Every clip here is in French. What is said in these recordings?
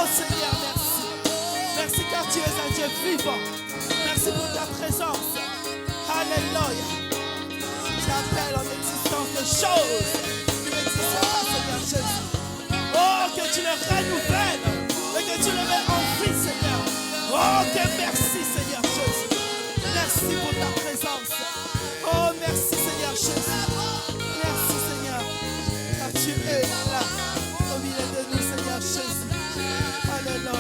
Oh Seigneur, merci. Merci car tu es un Dieu vivant. Merci pour ta présence. Alléluia. J'appelle en existence des choses qui n'existent pas, Seigneur Jésus. Oh, que tu le renouvelles et que tu le mets en vie, Seigneur. Oh, que merci, Seigneur Jésus. Merci pour ta présence. Oh, merci, Seigneur Jésus. Merci, Seigneur, car tu es là au milieu de nous, Seigneur Jésus. Alléluia.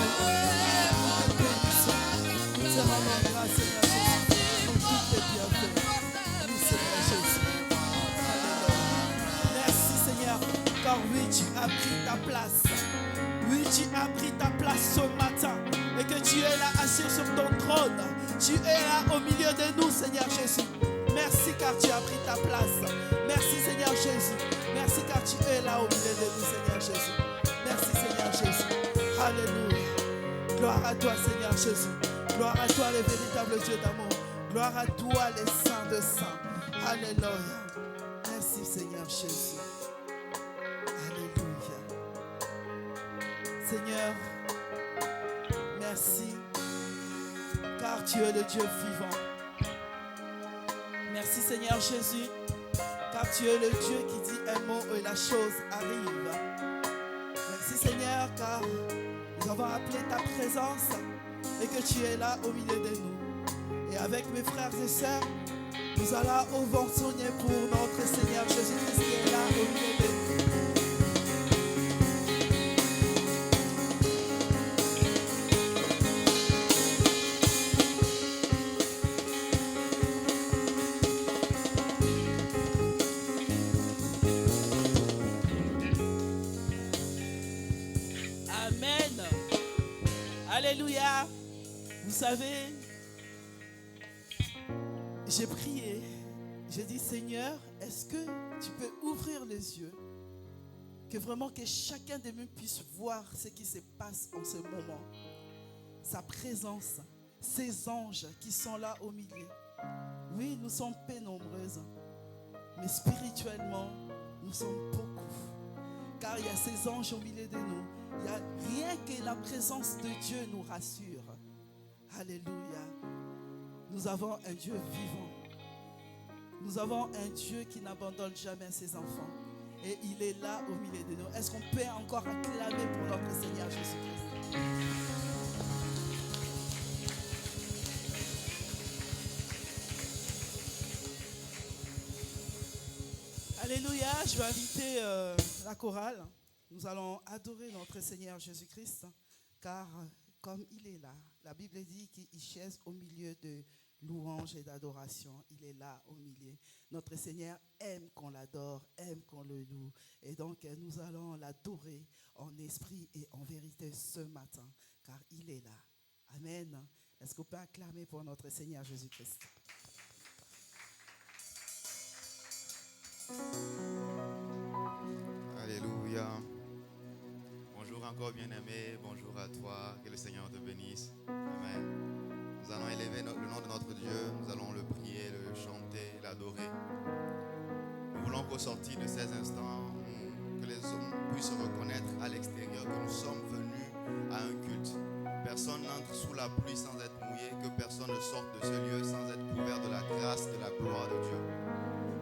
Nous te bénissons. Nous te rendons grâce, Seigneur Jésus, pour tous tes bienfaits. Oui, Seigneur Jésus. Alléluia. Merci, Seigneur, car oui, tu as pris ta place. Oui, tu as pris ta place ce matin. Et que tu es là assis sur ton trône. Tu es là au milieu de nous, Seigneur Jésus. Merci car tu as pris ta place. Merci, Seigneur Jésus. Merci car tu es là au milieu de nous, Seigneur Jésus. Merci, Seigneur Jésus. Alléluia. Gloire à toi, Seigneur Jésus. Gloire à toi, le véritable Dieu d'amour. Gloire à toi, les saints de saints. Alléluia. Merci, Seigneur Jésus. Alléluia. Seigneur, merci, car tu es le Dieu vivant. Merci, Seigneur Jésus, car tu es le Dieu qui dit un mot et la chose arrive. Merci, Seigneur, car nous avons appelé ta présence et que tu es là au milieu de nous. Et avec mes frères et sœurs, nous allons au vent sonner pour notre Seigneur Jésus-Christ qui est là au milieu de nous. Alléluia. Vous savez, j'ai prié. J'ai dit, Seigneur, est-ce que tu peux ouvrir les yeux? Que vraiment que chacun de nous puisse voir ce qui se passe en ce moment. Sa présence, ces anges qui sont là au milieu. Oui, nous sommes peu nombreuses. Mais spirituellement, nous sommes beaucoup. Car il y a ces anges au milieu de nous. Il n'y a rien que la présence de Dieu nous rassure. Alléluia. Nous avons un Dieu vivant. Nous avons un Dieu qui n'abandonne jamais ses enfants. Et il est là au milieu de nous. Est-ce qu'on peut encore acclamer pour notre Seigneur Jésus-Christ? Alléluia. Je vais inviter la chorale. Nous allons adorer notre Seigneur Jésus-Christ, car comme il est là, la Bible dit qu'il chaise au milieu de louanges et d'adoration. Il est là au milieu. Notre Seigneur aime qu'on l'adore, aime qu'on le loue. Et donc nous allons l'adorer en esprit et en vérité ce matin, car il est là. Amen. Est-ce qu'on peut acclamer pour notre Seigneur Jésus-Christ? Alléluia. Bonjour encore bien-aimé, bonjour à toi, que le Seigneur te bénisse. Amen. Nous allons élever le nom de notre Dieu, nous allons le prier, le chanter, l'adorer. Nous voulons qu'au sortir de ces instants, que les hommes puissent reconnaître à l'extérieur que nous sommes venus à un culte. Personne n'entre sous la pluie sans être mouillé, que personne ne sorte de ce lieu sans être couvert de la grâce, de la gloire de Dieu.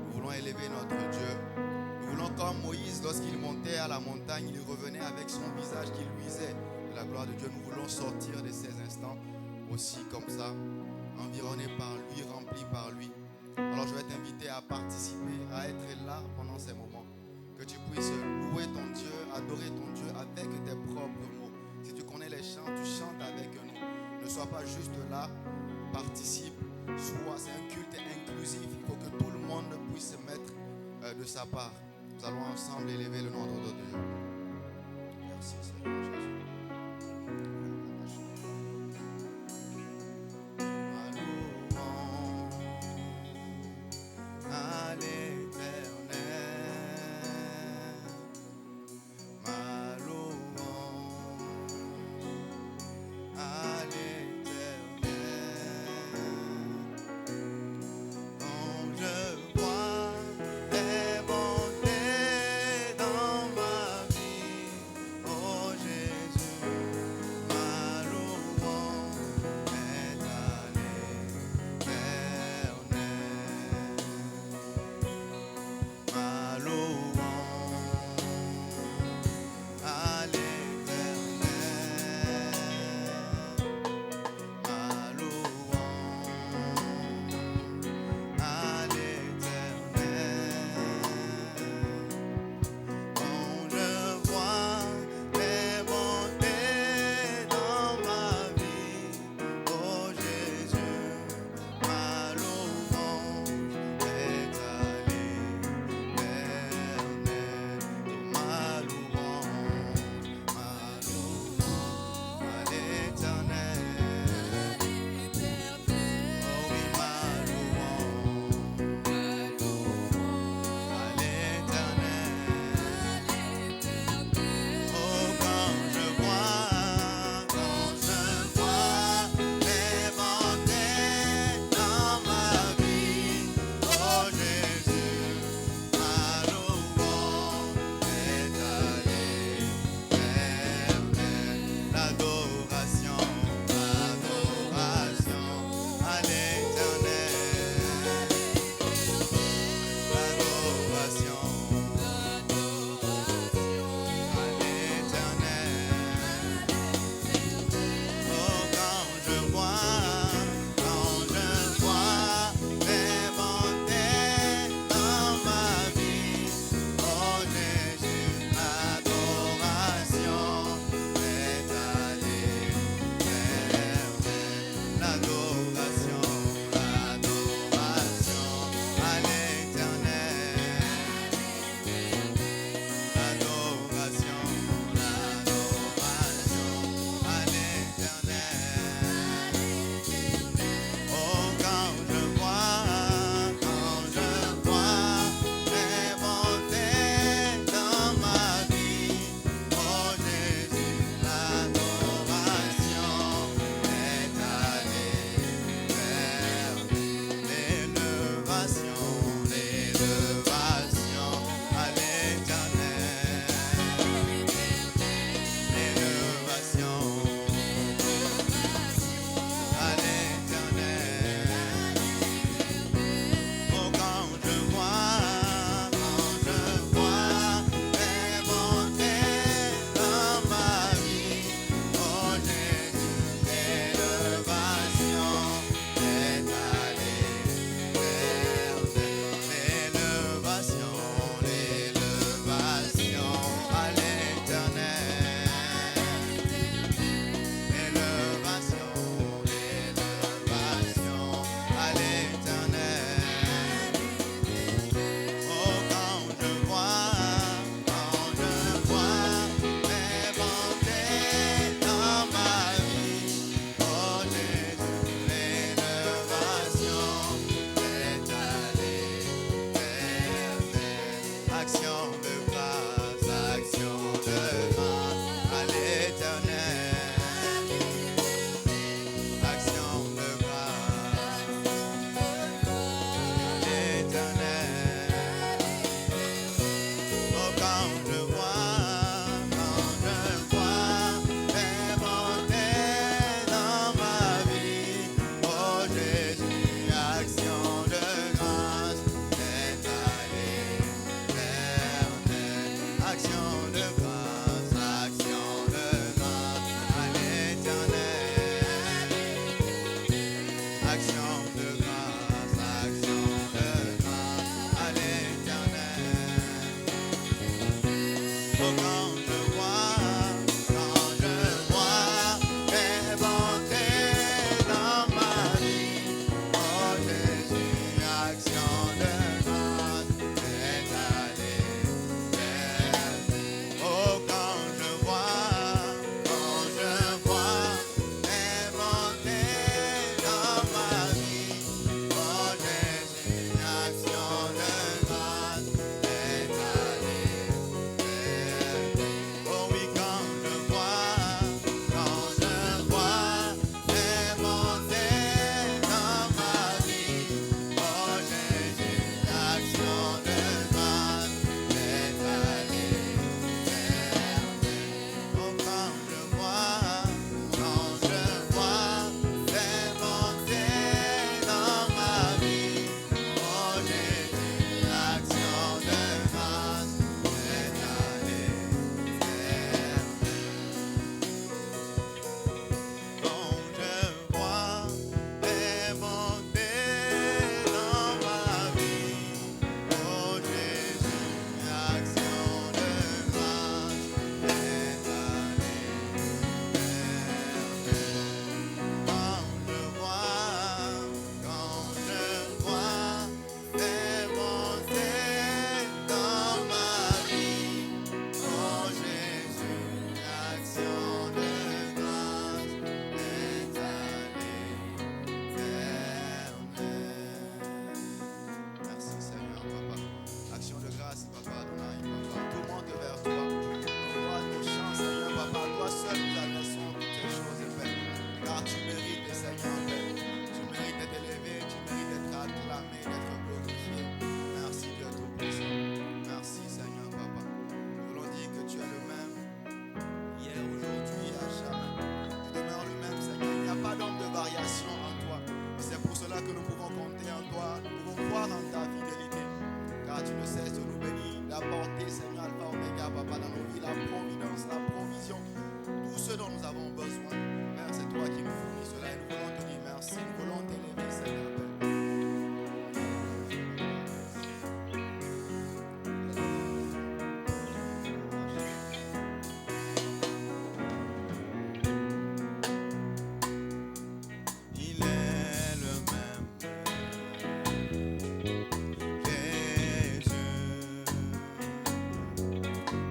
Nous voulons élever notre Dieu. Nous voulons comme Moïse, lorsqu'il montait à la montagne, il revenait avec son visage qui luisait de la gloire de Dieu. Nous voulons sortir de ces instants aussi comme ça, environnés par lui, remplis par lui. Alors je vais t'inviter à participer, à être là pendant ces moments. Que tu puisses louer ton Dieu, adorer ton Dieu avec tes propres mots. Si tu connais les chants, tu chantes avec nous. Ne sois pas juste là, participe. C'est un culte inclusif. Il faut que tout le monde puisse se mettre de sa part. Nous allons ensemble élever le nom de notre Dieu. Merci Seigneur Jésus.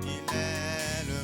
Il est le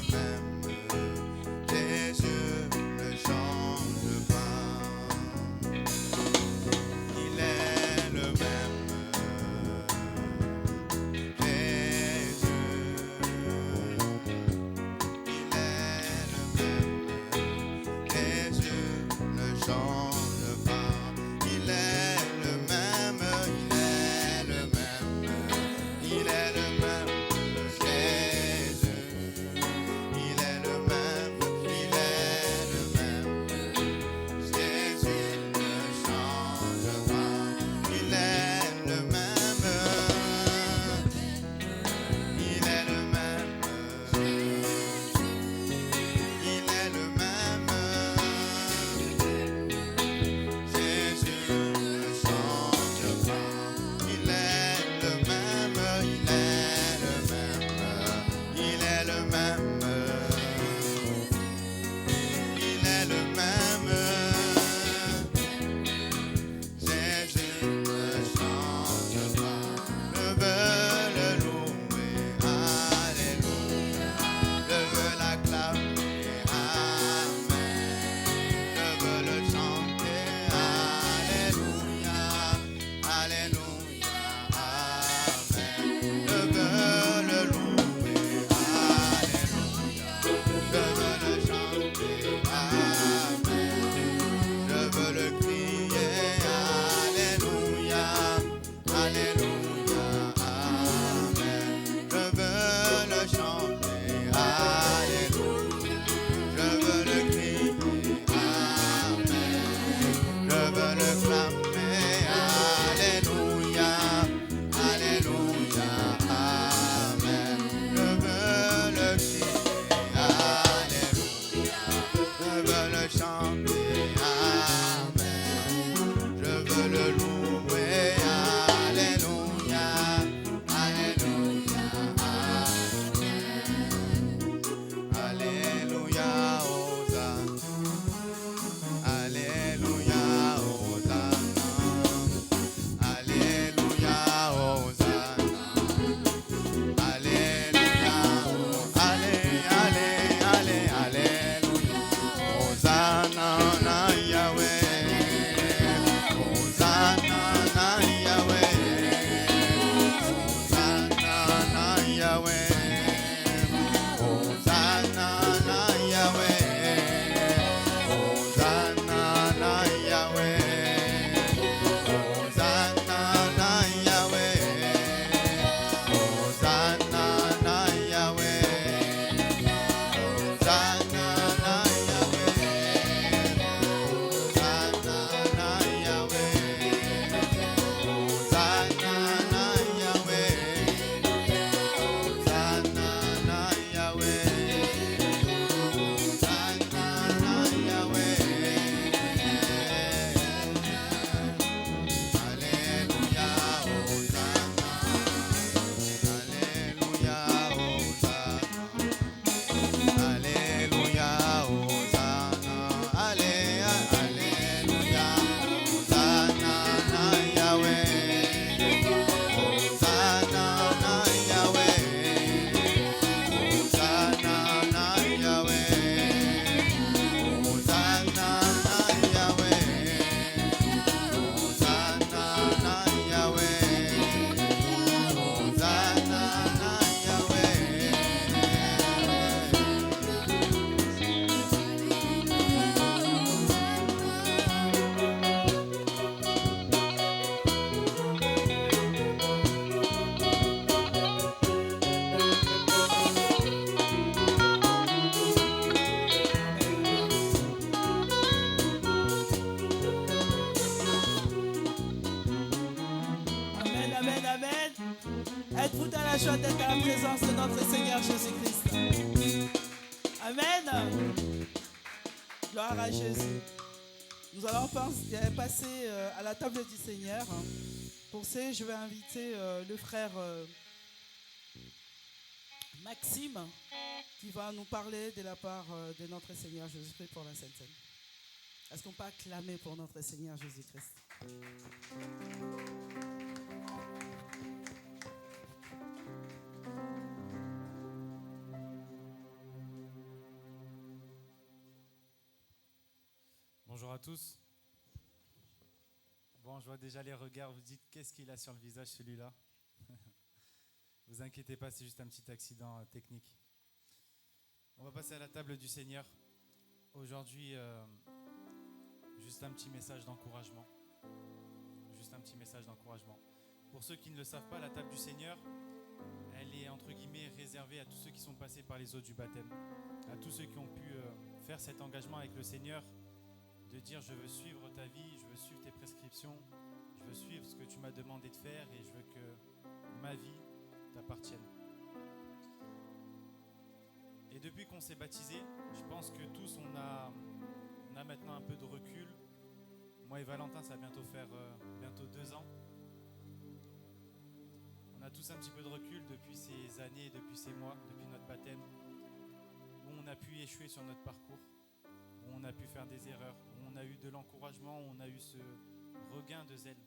joie d'être à la présence de notre Seigneur Jésus-Christ. Amen. Gloire à Jésus. Nous allons passer à la table du Seigneur. Pour ça, je vais inviter le frère Maxime qui va nous parler de la part de notre Seigneur Jésus-Christ pour la Sainte Seine. Est-ce qu'on peut acclamer pour notre Seigneur Jésus-Christ? Bonjour à tous. Bon, je vois déjà les regards, vous dites qu'est-ce qu'il a sur le visage celui-là? Vous inquiétez pas, c'est juste un petit accident technique. On va passer à la table du Seigneur. Aujourd'hui, juste un petit message d'encouragement. Juste un petit message d'encouragement. Pour ceux qui ne le savent pas, la table du Seigneur, elle est entre guillemets réservée à tous ceux qui sont passés par les eaux du baptême. À tous ceux qui ont pu faire cet engagement avec le Seigneur, de dire je veux suivre ta vie, je veux suivre tes prescriptions, je veux suivre ce que tu m'as demandé de faire et je veux que ma vie t'appartienne. Et depuis qu'on s'est baptisé, je pense que tous on a maintenant un peu de recul. Moi et Valentin, ça va bientôt faire bientôt 2 ans. On a tous un petit peu de recul depuis ces années, depuis ces mois, depuis notre baptême, où on a pu échouer sur notre parcours, où on a pu faire des erreurs, où on a eu de l'encouragement, où on a eu ce regain de zèle.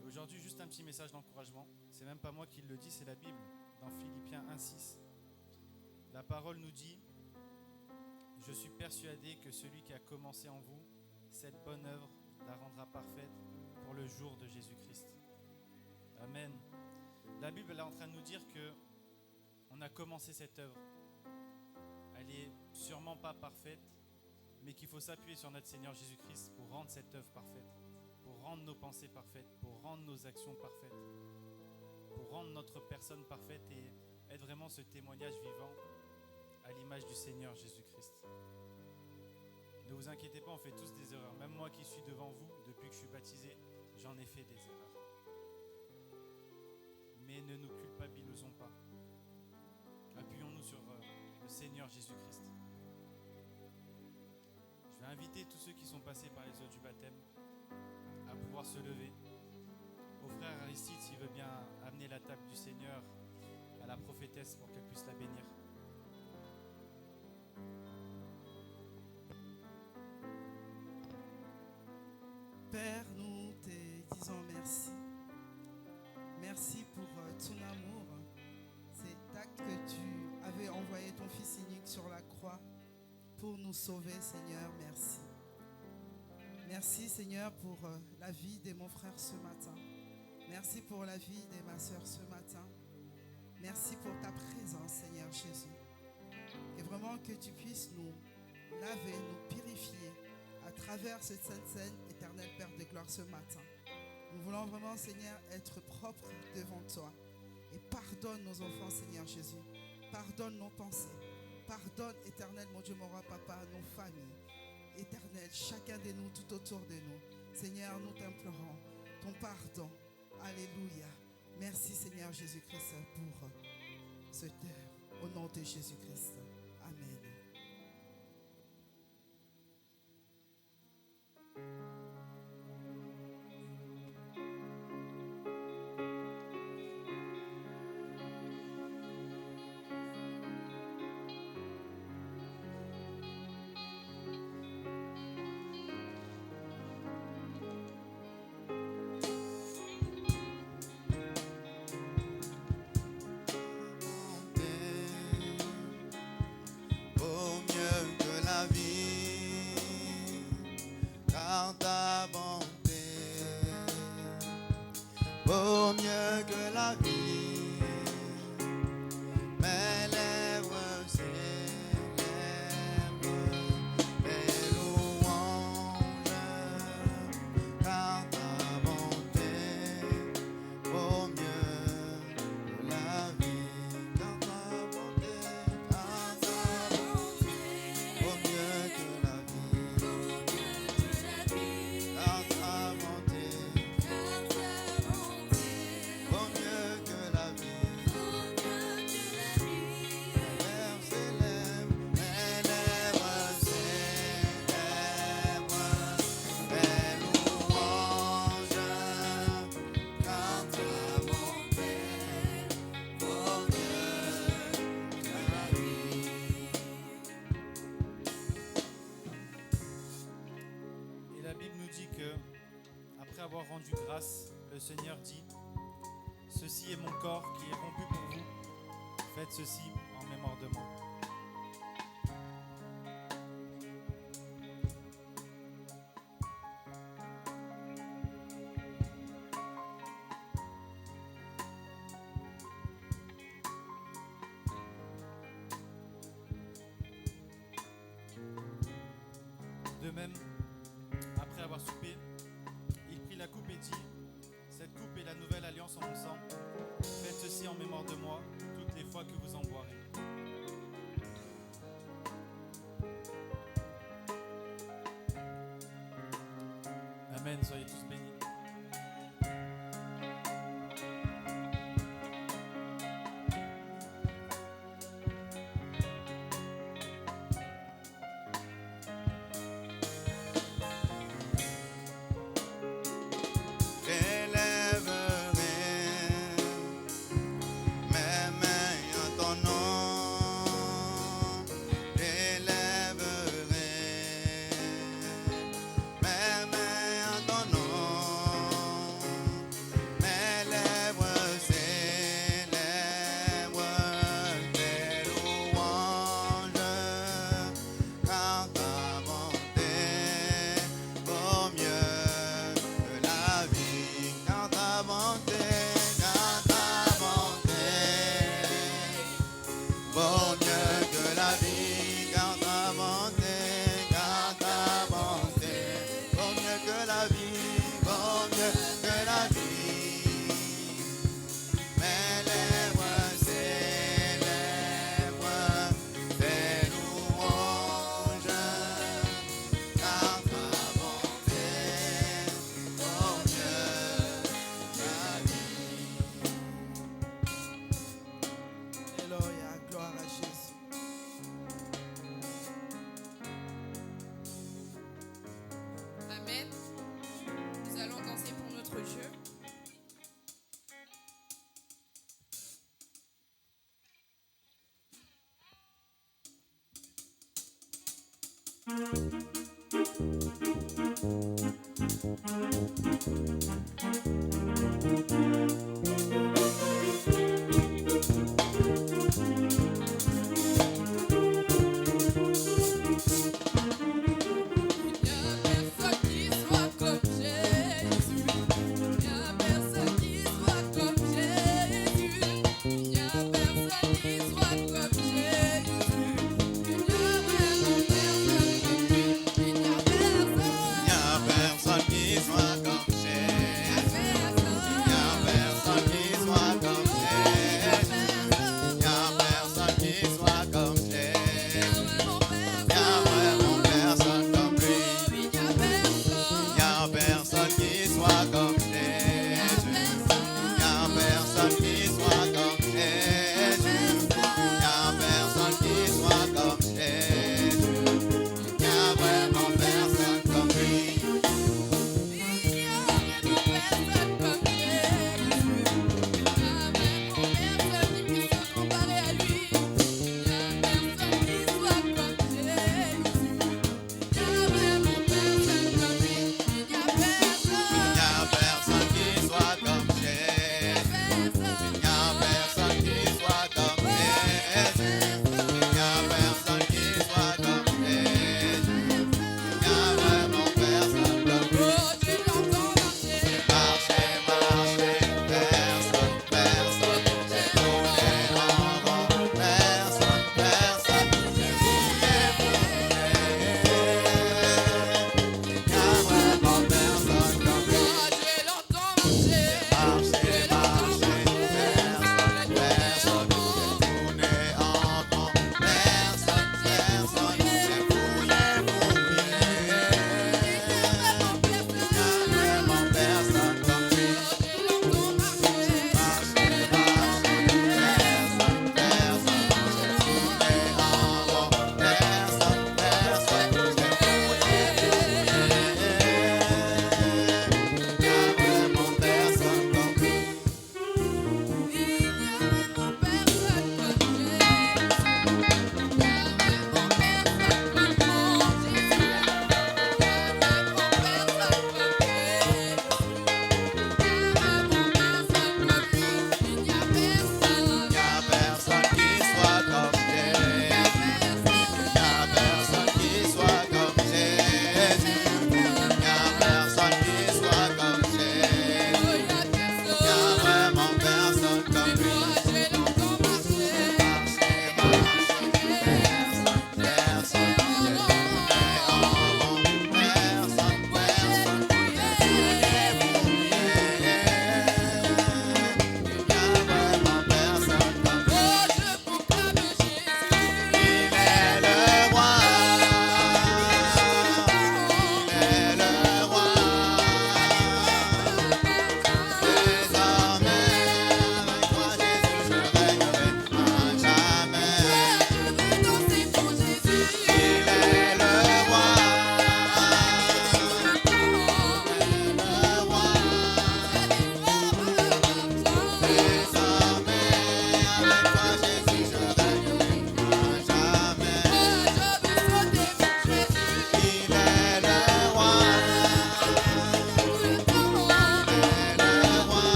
Et aujourd'hui, juste un petit message d'encouragement. C'est même pas moi qui le dis, c'est la Bible, dans Philippiens 1,6. La parole nous dit « Je suis persuadé que celui qui a commencé en vous, cette bonne œuvre la rendra parfaite pour le jour de Jésus-Christ. » Amen. La Bible elle est en train de nous dire que on a commencé cette œuvre. Elle est sûrement pas parfaite, mais qu'il faut s'appuyer sur notre Seigneur Jésus-Christ pour rendre cette œuvre parfaite, pour rendre nos pensées parfaites, pour rendre nos actions parfaites, pour rendre notre personne parfaite et être vraiment ce témoignage vivant à l'image du Seigneur Jésus-Christ. Ne vous inquiétez pas, on fait tous des erreurs. Même moi qui suis devant vous, depuis que je suis baptisé, j'en ai fait des erreurs. Mais ne nous culpabilisons pas. Appuyons-nous sur le Seigneur Jésus-Christ. Je vais inviter tous ceux qui sont passés par les eaux du baptême à pouvoir se lever. Au frère Aristide, s'il veut bien amener la table du Seigneur à la prophétesse pour qu'elle puisse la bénir. Père, nous te disons merci. Merci pour ton amour, cet acte que tu avais envoyé ton Fils unique sur la croix pour nous sauver, Seigneur. Merci. Merci, Seigneur, pour la vie de mon frère ce matin. Merci pour la vie de ma soeur ce matin. Merci pour ta présence, Seigneur Jésus. Et vraiment que tu puisses nous laver, nous purifier à travers cette sainte scène, éternel Père de gloire, ce matin. Nous voulons vraiment, Seigneur, être propres devant toi. Et pardonne nos enfants, Seigneur Jésus. Pardonne nos pensées. Pardonne, éternel, mon Dieu, mon roi, papa, nos familles. Éternel, chacun de nous, tout autour de nous. Seigneur, nous t'implorons ton pardon. Alléluia. Merci, Seigneur Jésus-Christ, pour cette œuvre. Au nom de Jésus-Christ. Amen. avoir rendu grâce, le Seigneur dit, ceci est mon corps qui est rompu pour vous. Faites ceci en mémoire de moi. De même, après avoir soupé, il prit la coupe et dit, cette coupe est la nouvelle alliance en mon sang. Faites ceci en mémoire de moi, toutes les fois que vous en boirez. Amen, soyez tous bénis. Il n'y a personne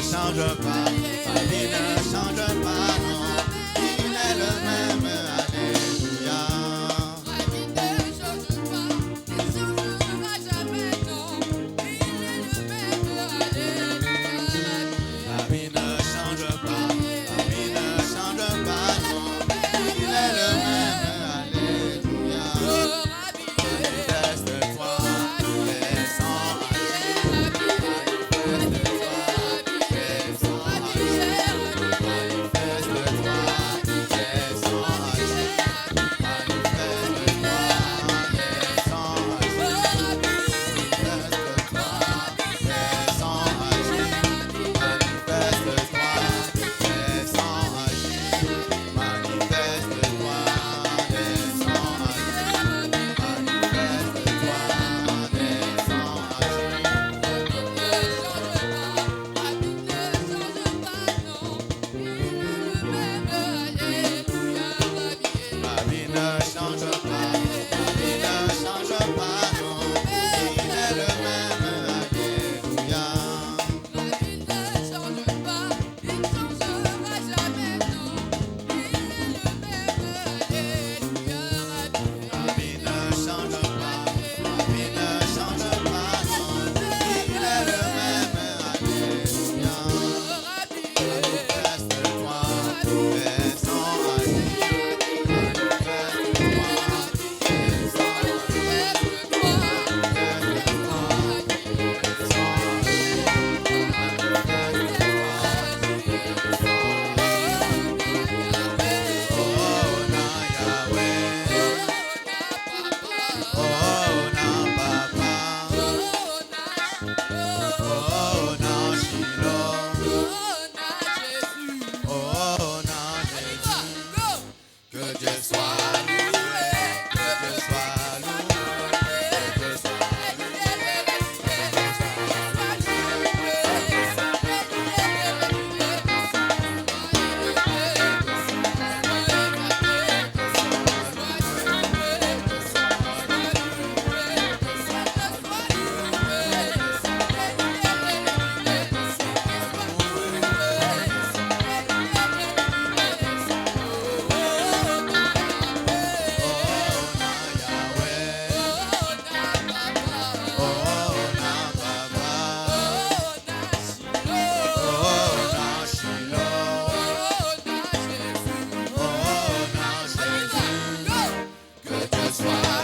change pas, ma vie ne change pas, non. Il est le même, alléluia. Ma vie ne change pas, il changera jamais, non. Il est le même, alléluia. Ma vie ne change pas, ma vie ne change pas, non. Il est le même, alléluia. Manifeste-toi, laissant agir. Manifeste-toi, laissant agir. Manifeste-toi, laissant agir. Manifeste-toi, laissant agir. Manifeste-toi, laissant agir. Manifeste-toi, laissant agir. Manifeste-toi, laissant Ma vie ne change pas, ma vie ne change pas, non. Il est le même, alléluia. Ma vie ne change pas, il changera jamais, non. Il est le même, alléluia. Ma vie ne change pas, ma vie ne change pas, non. Il est le même, alléluia. Manifeste-toi, laissant agir. Que Dieu soit loué, que Dieu soit loué, que Dieu soit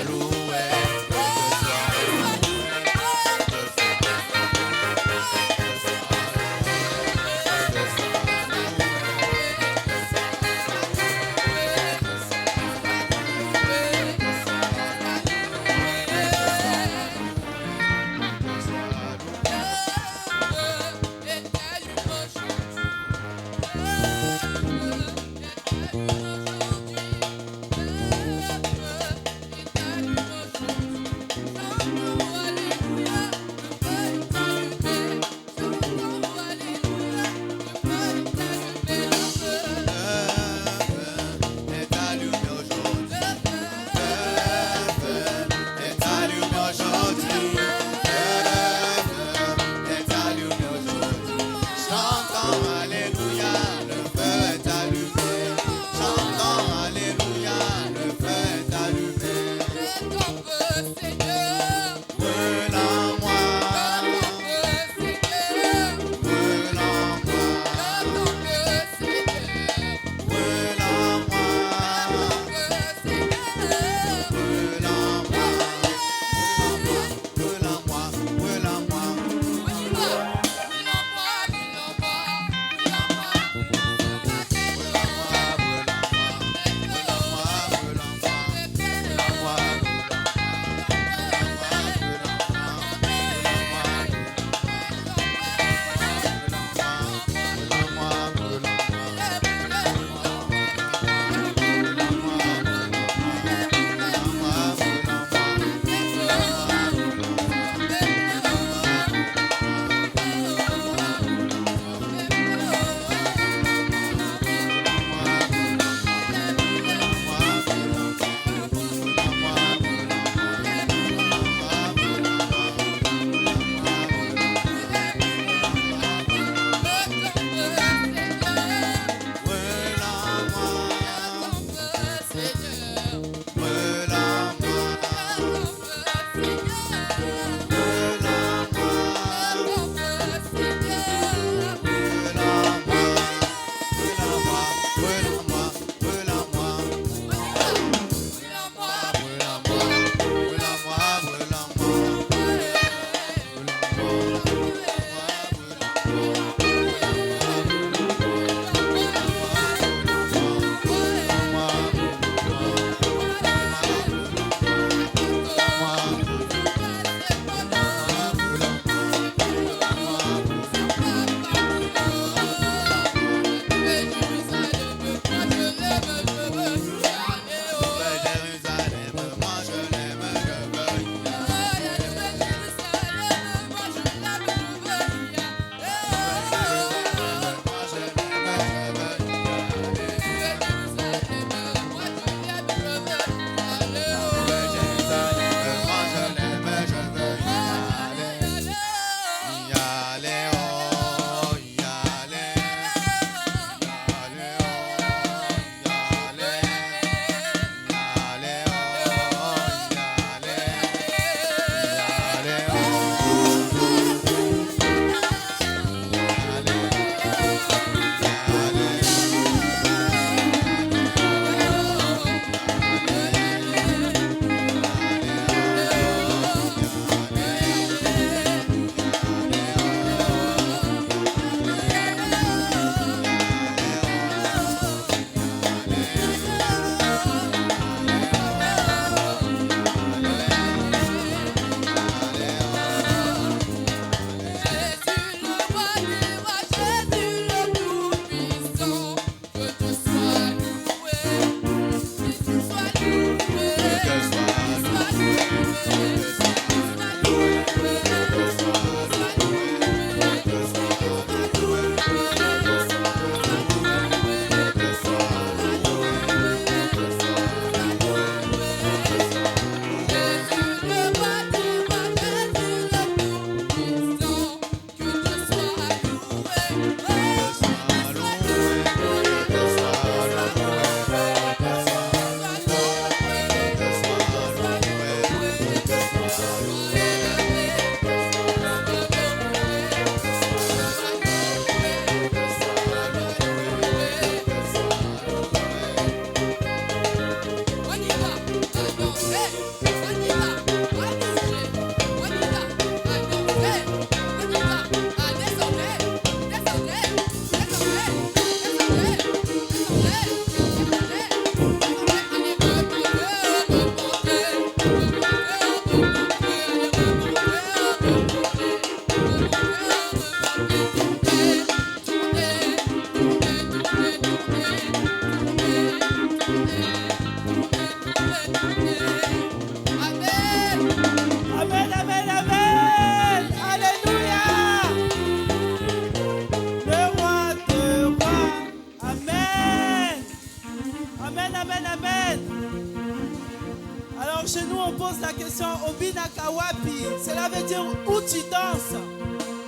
traduction Obinaka Wapi, cela veut dire où tu danses.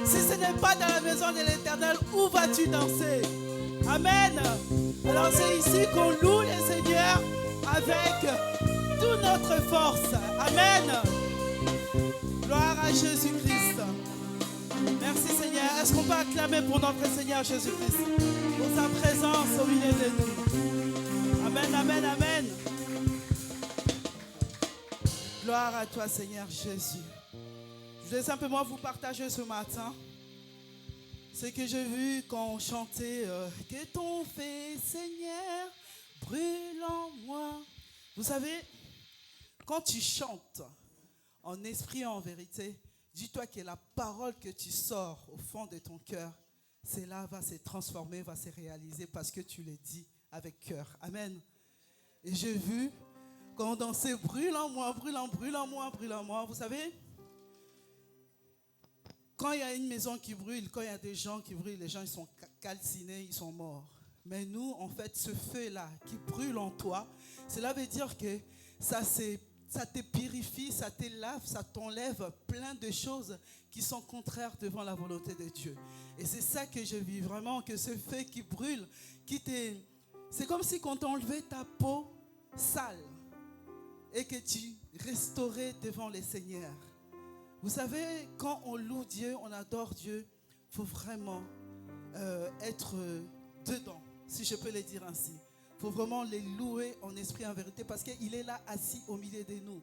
Si ce n'est pas dans la maison de l'Éternel, où vas-tu danser? Amen. Alors c'est ici qu'on loue le Seigneur avec toute notre force. Amen. Gloire à Jésus-Christ. Merci Seigneur. Est-ce qu'on peut acclamer pour notre Seigneur Jésus-Christ, pour sa présence au milieu de nous? Amen, amen, amen. Gloire à toi Seigneur Jésus. Je voulais simplement vous partager ce matin ce que j'ai vu quand on chantait que ton fait Seigneur brûle en moi. Vous savez, quand tu chantes en esprit et en vérité, dis-toi que la parole que tu sors au fond de ton cœur, cela va se transformer, va se réaliser parce que tu le dis avec cœur. Amen. Et j'ai vu quand on dansait brûle en moi, brûle en moi, brûle en moi. Vous savez, quand il y a une maison qui brûle, quand il y a des gens qui brûlent, les gens ils sont calcinés, ils sont morts. Mais nous, en fait, ce feu-là qui brûle en toi, cela veut dire que ça te purifie, ça te lave, ça t'enlève plein de choses qui sont contraires devant la volonté de Dieu. Et c'est ça que je vis vraiment, que ce feu qui brûle, c'est comme si quand on enlevait ta peau sale et que tu restaurais devant le Seigneur. Vous savez, quand on loue Dieu, on adore Dieu, il faut vraiment être dedans, si je peux le dire ainsi. Il faut vraiment les louer en esprit et en vérité parce qu'il est là assis au milieu de nous.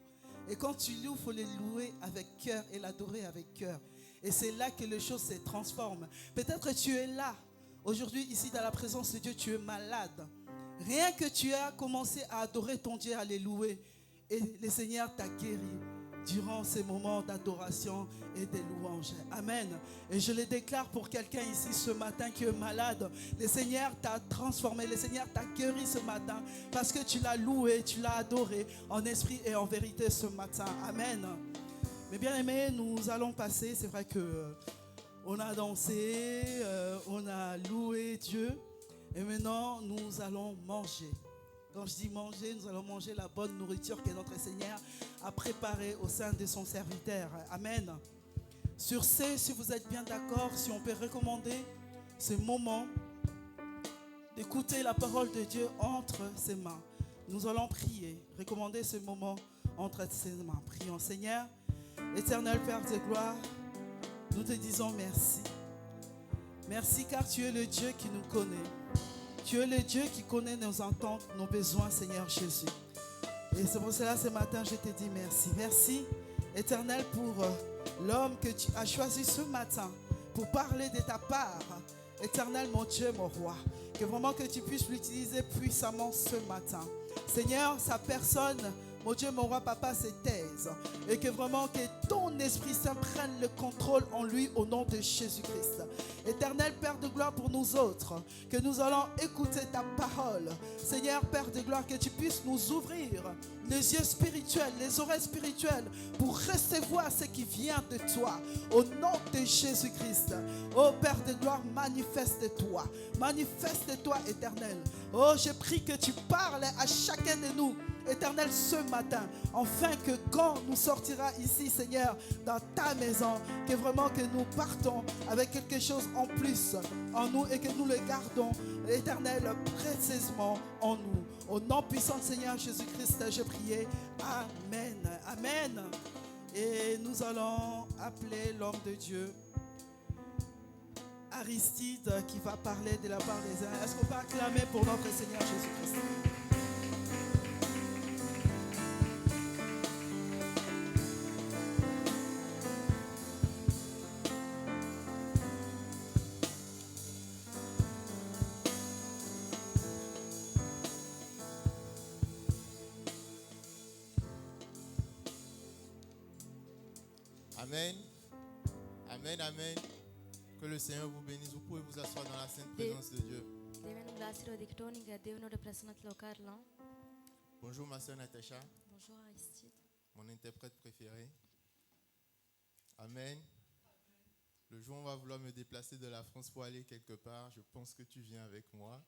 Et quand tu loues, il faut les louer avec cœur et l'adorer avec cœur. Et c'est là que les choses se transforment. Peut-être que tu es là, aujourd'hui, ici dans la présence de Dieu, tu es malade. Rien que tu as commencé à adorer ton Dieu, à les louer. Et le Seigneur t'a guéri durant ces moments d'adoration et de louange. Amen. Et je le déclare pour quelqu'un ici ce matin qui est malade. Le Seigneur t'a transformé, le Seigneur t'a guéri ce matin parce que tu l'as loué, tu l'as adoré en esprit et en vérité ce matin. Amen. Mais bien aimés, nous allons passer, c'est vrai que on a dansé, on a loué Dieu et maintenant nous allons manger. Quand je dis manger, nous allons manger la bonne nourriture que notre Seigneur a préparée au sein de son serviteur. Amen. Sur ce, si vous êtes bien d'accord, si on peut recommander ce moment d'écouter la parole de Dieu entre ses mains. Nous allons prier, recommander ce moment entre ses mains. Prions. Seigneur, éternel Père de gloire, nous te disons merci. Merci car tu es le Dieu qui nous connaît. Tu es le Dieu qui connaît nos attentes, nos besoins, Seigneur Jésus. Et c'est pour cela, ce matin, je te dis merci. Merci, Éternel, pour l'homme que tu as choisi ce matin pour parler de ta part. Éternel, mon Dieu, mon roi. Que vraiment que tu puisses l'utiliser puissamment ce matin. Seigneur, sa personne, mon Dieu, mon roi, papa, se taise. Et que vraiment que ton Esprit Saint prenne le contrôle en lui au nom de Jésus-Christ. Éternel Père de gloire pour nous autres, que nous allons écouter ta parole. Seigneur Père de gloire, que tu puisses nous ouvrir les yeux spirituels, les oreilles spirituelles pour recevoir ce qui vient de toi. Au nom de Jésus-Christ. Oh Père de gloire, manifeste-toi. Manifeste-toi, Éternel. Oh, je prie que tu parles à chacun de nous, Éternel, ce matin, afin que quand nous sortira ici, Seigneur, dans ta maison, que vraiment que nous partons avec quelque chose en plus en nous et que nous le gardons, Éternel, précisément en nous. Au nom puissant de Seigneur Jésus-Christ, je prie. Amen. Amen. Et nous allons appeler l'homme de Dieu, Aristide, qui va parler de la part des uns. Est-ce qu'on peut acclamer pour notre Seigneur Jésus-Christ? Amen. Amen, amen. Que le Seigneur vous bénisse. Vous pouvez vous asseoir dans la sainte présence de Dieu. దేవుని మిమ్మల్ని ఆశీర్వదించడం ఇంకా దేవుని ప్రసన్నతలో కారణం. Bonjour ma soeur Natacha, Bonjour Aristide. mon interprète préféré. Amen. Le jour où on va vouloir me déplacer de la France pour aller quelque part, je pense que tu viens avec moi.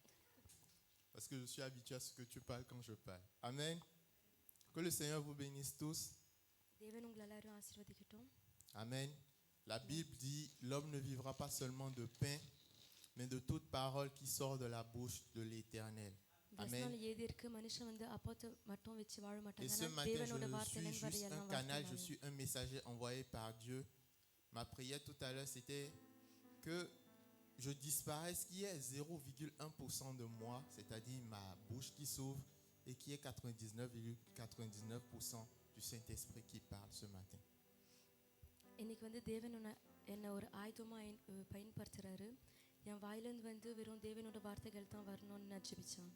Parce que je suis habitué à ce que tu parles quand je parle. Amen. Que le Seigneur vous bénisse tous. தேவன் உங்களை எல்லாரும் ஆசீர்வதிக்கட்டும். Amen. La Bible dit, l'homme ne vivra pas seulement de pain, mais de toute parole qui sort de la bouche de l'Éternel. வசனம் Amen. எழுதியிருக்கு, மனுஷன் வந்து அப்பத்தை மட்டும் வச்சு வாழ Et மாட்டாங்க, ce ஆனால் matin, தேவனோட je வார்த்தையில suis வர juste un எல்லாம் canal, je வார்த்தைனால. suis un messager envoyé par Dieu. Ma prière tout à l'heure, c'était que je disparaisse, qu'il y ait 0,1% de moi, c'est-à-dire ma bouche qui s'ouvre, et qu'il y ait 99,99% du Saint-Esprit qui parle ce matin. இன்னைக்கு வந்து தேவன் என்னை ஒரு ஆயுதமாக பயன்படுத்துகிறாரு. என் வாயிலிருந்து வந்து வெறும் தேவனோட வார்த்தைகள் தான் வரணும்னு நான் ஜெபிச்சேன்.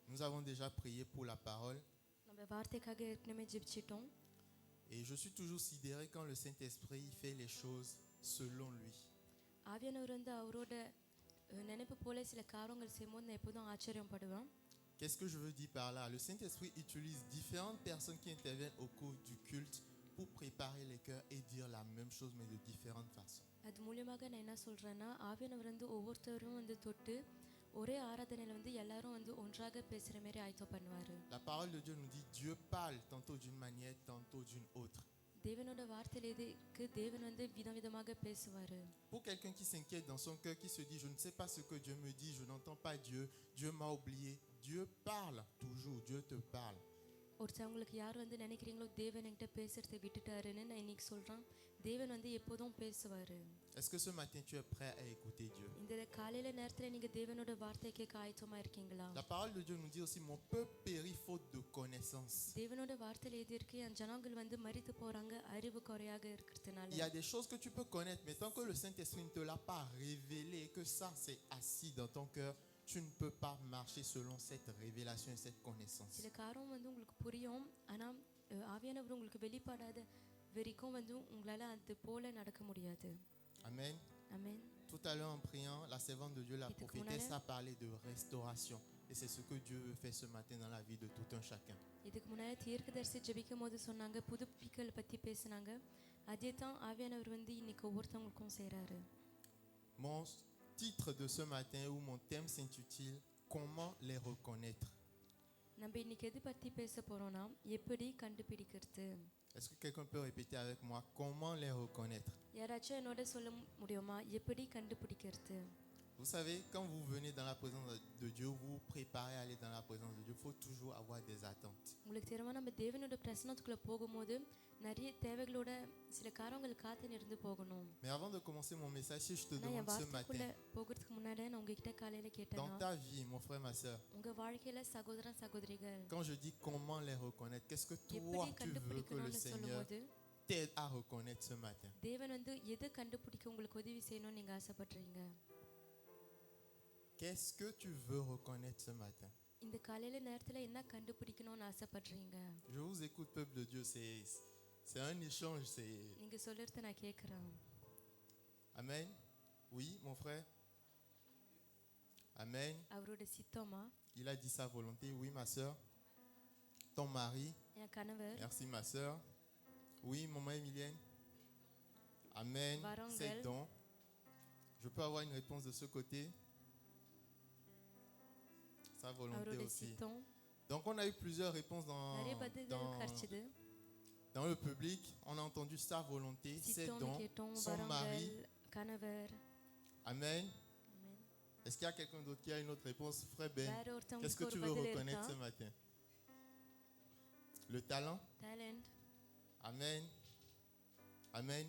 Nous avons déjà prié pour la parole. நம்ம வார்த்தைக்காக ஏற்கனவே ஜெபிச்சிட்டோம். Et je suis toujours sidéré quand le Saint-Esprit fait les choses selon lui. ஆவியானவர் வந்து அவரோட நினைப்பு போல சில காரியங்கள் செய்யும்போது நான் எப்போதும் ஆச்சரியப்படுவேன். Qu'est-ce que je veux dire par là? Le Saint-Esprit utilise différentes personnes qui interviennent au cours du culte pour préparer les cœurs et dire la même chose mais de différentes façons. அது மூலியமாக நான் என்ன சொல்கிறேன்னா, ஆவியானவர் வந்து ஒவ்வொருத்தரும் வந்து தொட்டு ஒரே ஆராதனையில் வந்து எல்லாரும் வந்து ஒன்றாக பேசுகிற மாதிரி ஆயத்தம் பண்ணுவார். La parole de Dieu nous dit Dieu parle tantôt d'une manière, tantôt d'une autre. தேவனோட வார்த்தையில் எதுக்கு தேவன் வந்து விதவிதமாக பேசுவார். Pour quelqu'un qui s'inquiète dans son cœur, qui se dit je ne sais pas ce que Dieu me dit, je n'entends pas Dieu, Dieu m'a oublié. Dieu parle toujours, Dieu te parle. ஒருத்தவங்களுக்கு யார் வந்து நினைக்கிறீங்களோ தேவன் என்கிட்ட பேசுறதை விட்டுட்டாருன்னு, நான் இன்னைக்கு சொல்கிறேன், தேவன் வந்து எப்போதும் பேசுவார். Est-ce que ce matin tu es prêt à écouter Dieu? இந்த காலையில் நேரத்தில் நீங்கள் தேவனோட வார்த்தை கேட்க ஆயத்தமாக இருக்கீங்களா? La parole de Dieu nous dit aussi mon peuple périt faute de connaissance. தேவனோட வார்த்தையில் எதிர்க்கு என் ஜனங்கள் வந்து மரித்து போகிறாங்க அறிவு குறையாக இருக்கிறதுனால. Il y a des choses que tu peux connaître, mais tant que le Saint-Esprit ne te l'a pas révélé, que ça c'est assis dans ton cœur, tu ne peux pas marcher selon cette révélation et cette connaissance. சில காரம் வந்து உங்களுக்கு புரியும், ஆனால் ஆவியானவர் உங்களுக்கு வெளிப்படாத வரைக்கும் வந்து உங்களால் அது போல நடக்க முடியாது. Amen. ஆமென். Tout à l'heure en priant, la servante de Dieu, la prophétesse, a parlé de restauration. Et c'est ce que Dieu veut faire ce matin dans la vie de tout un chacun. இதுக்கு முன்னாடி தீர்க்கதரிசி ஜெபிக்கும் போது சொன்னாங்க, புதுப்பிக்கல் பற்றி பேசினாங்க. அதே தான் ஆவியானவர் வந்து இன்னைக்கு ஒவ்வொருத்தவங்களுக்கும் செய்கிறாரு. Mon titre de ce matin ou mon thème s'intitule Comment les reconnaître? நம்ம இன்னைக்கு எது பற்றி பேச போகிறோம்னா, எப்படி கண்டுபிடிக்கிறது. Est-ce que quelqu'un peut répéter avec moi comment les reconnaître? யாராச்சும் என்னோட சொல்ல முடியுமா, எப்படி கண்டுபிடிக்கிறது? Vous savez, quand vous venez dans la présence de Dieu, vous vous préparez à aller dans la présence de Dieu, il faut toujours avoir des attentes. உங்களுக்கு தெரியுமா, நம்ம தேவனோட பிரசன்னத்துக்குள்ளே போகும்போது நிறைய தேவைகளோட சில காரியங்கள் காத்து நிறுந்து போகணும். Mais avant de commencer mon message, si je te நான் என் demande ce வார்த்தைக்குள்ளே matin, போகிறதுக்கு முன்னாடி நான் உங்ககிட்ட காலையில் dans கேட்டேன், ta vie, mon frère, ma soeur, உங்க வாழ்க்கையில சகோதரன் சகோதரிகள் quand je dis comment les reconnaître, qu'est-ce que toi எப்படி tu veux que le கண்டுபிடிக்கணும்னு Seigneur சொல்லும்போது, t'aide à reconnaître ce matin? தேவன் வந்து எதை கண்டுபிடிக்க உங்களுக்கு உதவி செய்யணும்னு நீங்க ஆசைப்படுறீங்க? Qu'est-ce que tu veux reconnaître ce matin? இந்த காலையில நேரத்துல என்ன கண்டுபிடிக்கணும்னு ஆசைப்படுறீங்க? Je vous écoute, peuple de Dieu, c'est un échange, c'est... நீங்க சொல்றத நான் கேட்கிறேன். Amen. Oui, mon frère. Amen. அவரோட சித்தமா? Il a dit sa volonté. Oui, ma soeur. Ton mari. என் கணவர். Merci, ma soeur. Oui, maman Emilienne. Amen. Varangel. C'est don. Je peux avoir une réponse de ce côté? Sa volonté அவரோட aussi. சித்தம். Donc, on a eu plusieurs réponses நிறைய பதில்கள் கிடைச்சது. dans le public. On a entendu sa volonté, ses சித்தம் dons, கேட்டோம், son mari. வரங்கள், கணவர். Amen. Amen. Est-ce qu'il y a quelqu'un d'autre qui a une autre réponse? Frère Ben, வேற qu'est-ce ஒருத்தவங்களுக்கு que ஒரு tu veux பதில் reconnaître ce இருக்கா? matin? Le talent? Talent. Amen. Amen.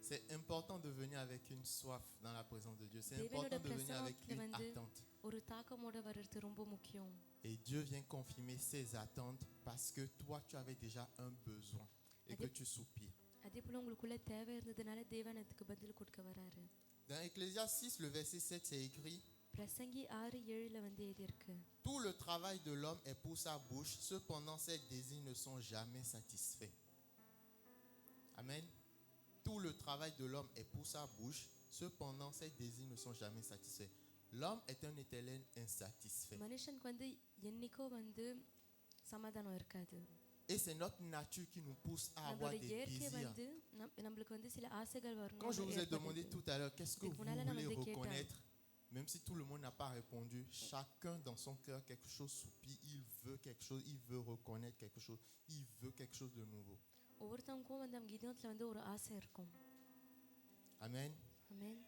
C'est important de venir avec une soif dans la présence de Dieu. C'est தேவனோட important de venir avec பிரசன்னத்துல une வந்து attente. ஒரு தாக்கமோட வர்றது ரொம்ப முக்கியம். Et Dieu vient confirmer ses attentes parce que toi, tu avais déjà un besoin et que tu soupires. அதே போல உங்களுக்குள்ள தேவை இருந்ததுனால தேவன் அதுக்கு பதில் கொடுக்க வராரு. Dans Ecclésiaste 6, le verset 7, c'est écrit பிரசங்கி 6:7 வந்து எழுதியிருக்கு. Tout le travail de l'homme est pour sa bouche, cependant ses désirs ne sont jamais satisfaits. Amen. Tout le travail de l'homme est pour sa bouche, cependant ses désirs ne sont jamais satisfaits. L'homme est un éternel insatisfait. மனுஷனுக்கு வந்து என்னைக்கோ வந்து சமாதானம் இருக்காது. Et c'est notre nature qui nous pousse à avoir நம்மளோட des இயற்கை désirs. வந்து நம்மளுக்கு வந்து சில ஆசைகள் வரணும். Quand je vous ai demandé tout à l'heure, qu'est-ce que vous voulez reconnaître, même si tout le monde n'a pas répondu, chacun dans son cœur, quelque chose soupire, il veut quelque chose, il veut reconnaître quelque chose, il veut quelque chose de nouveau. ஒவ்வொருத்தவங்களுக்கும் வந்து அவங்க இதயத்தில் வந்து ஒரு ஆசை இருக்கும். Amen. ஆமென்.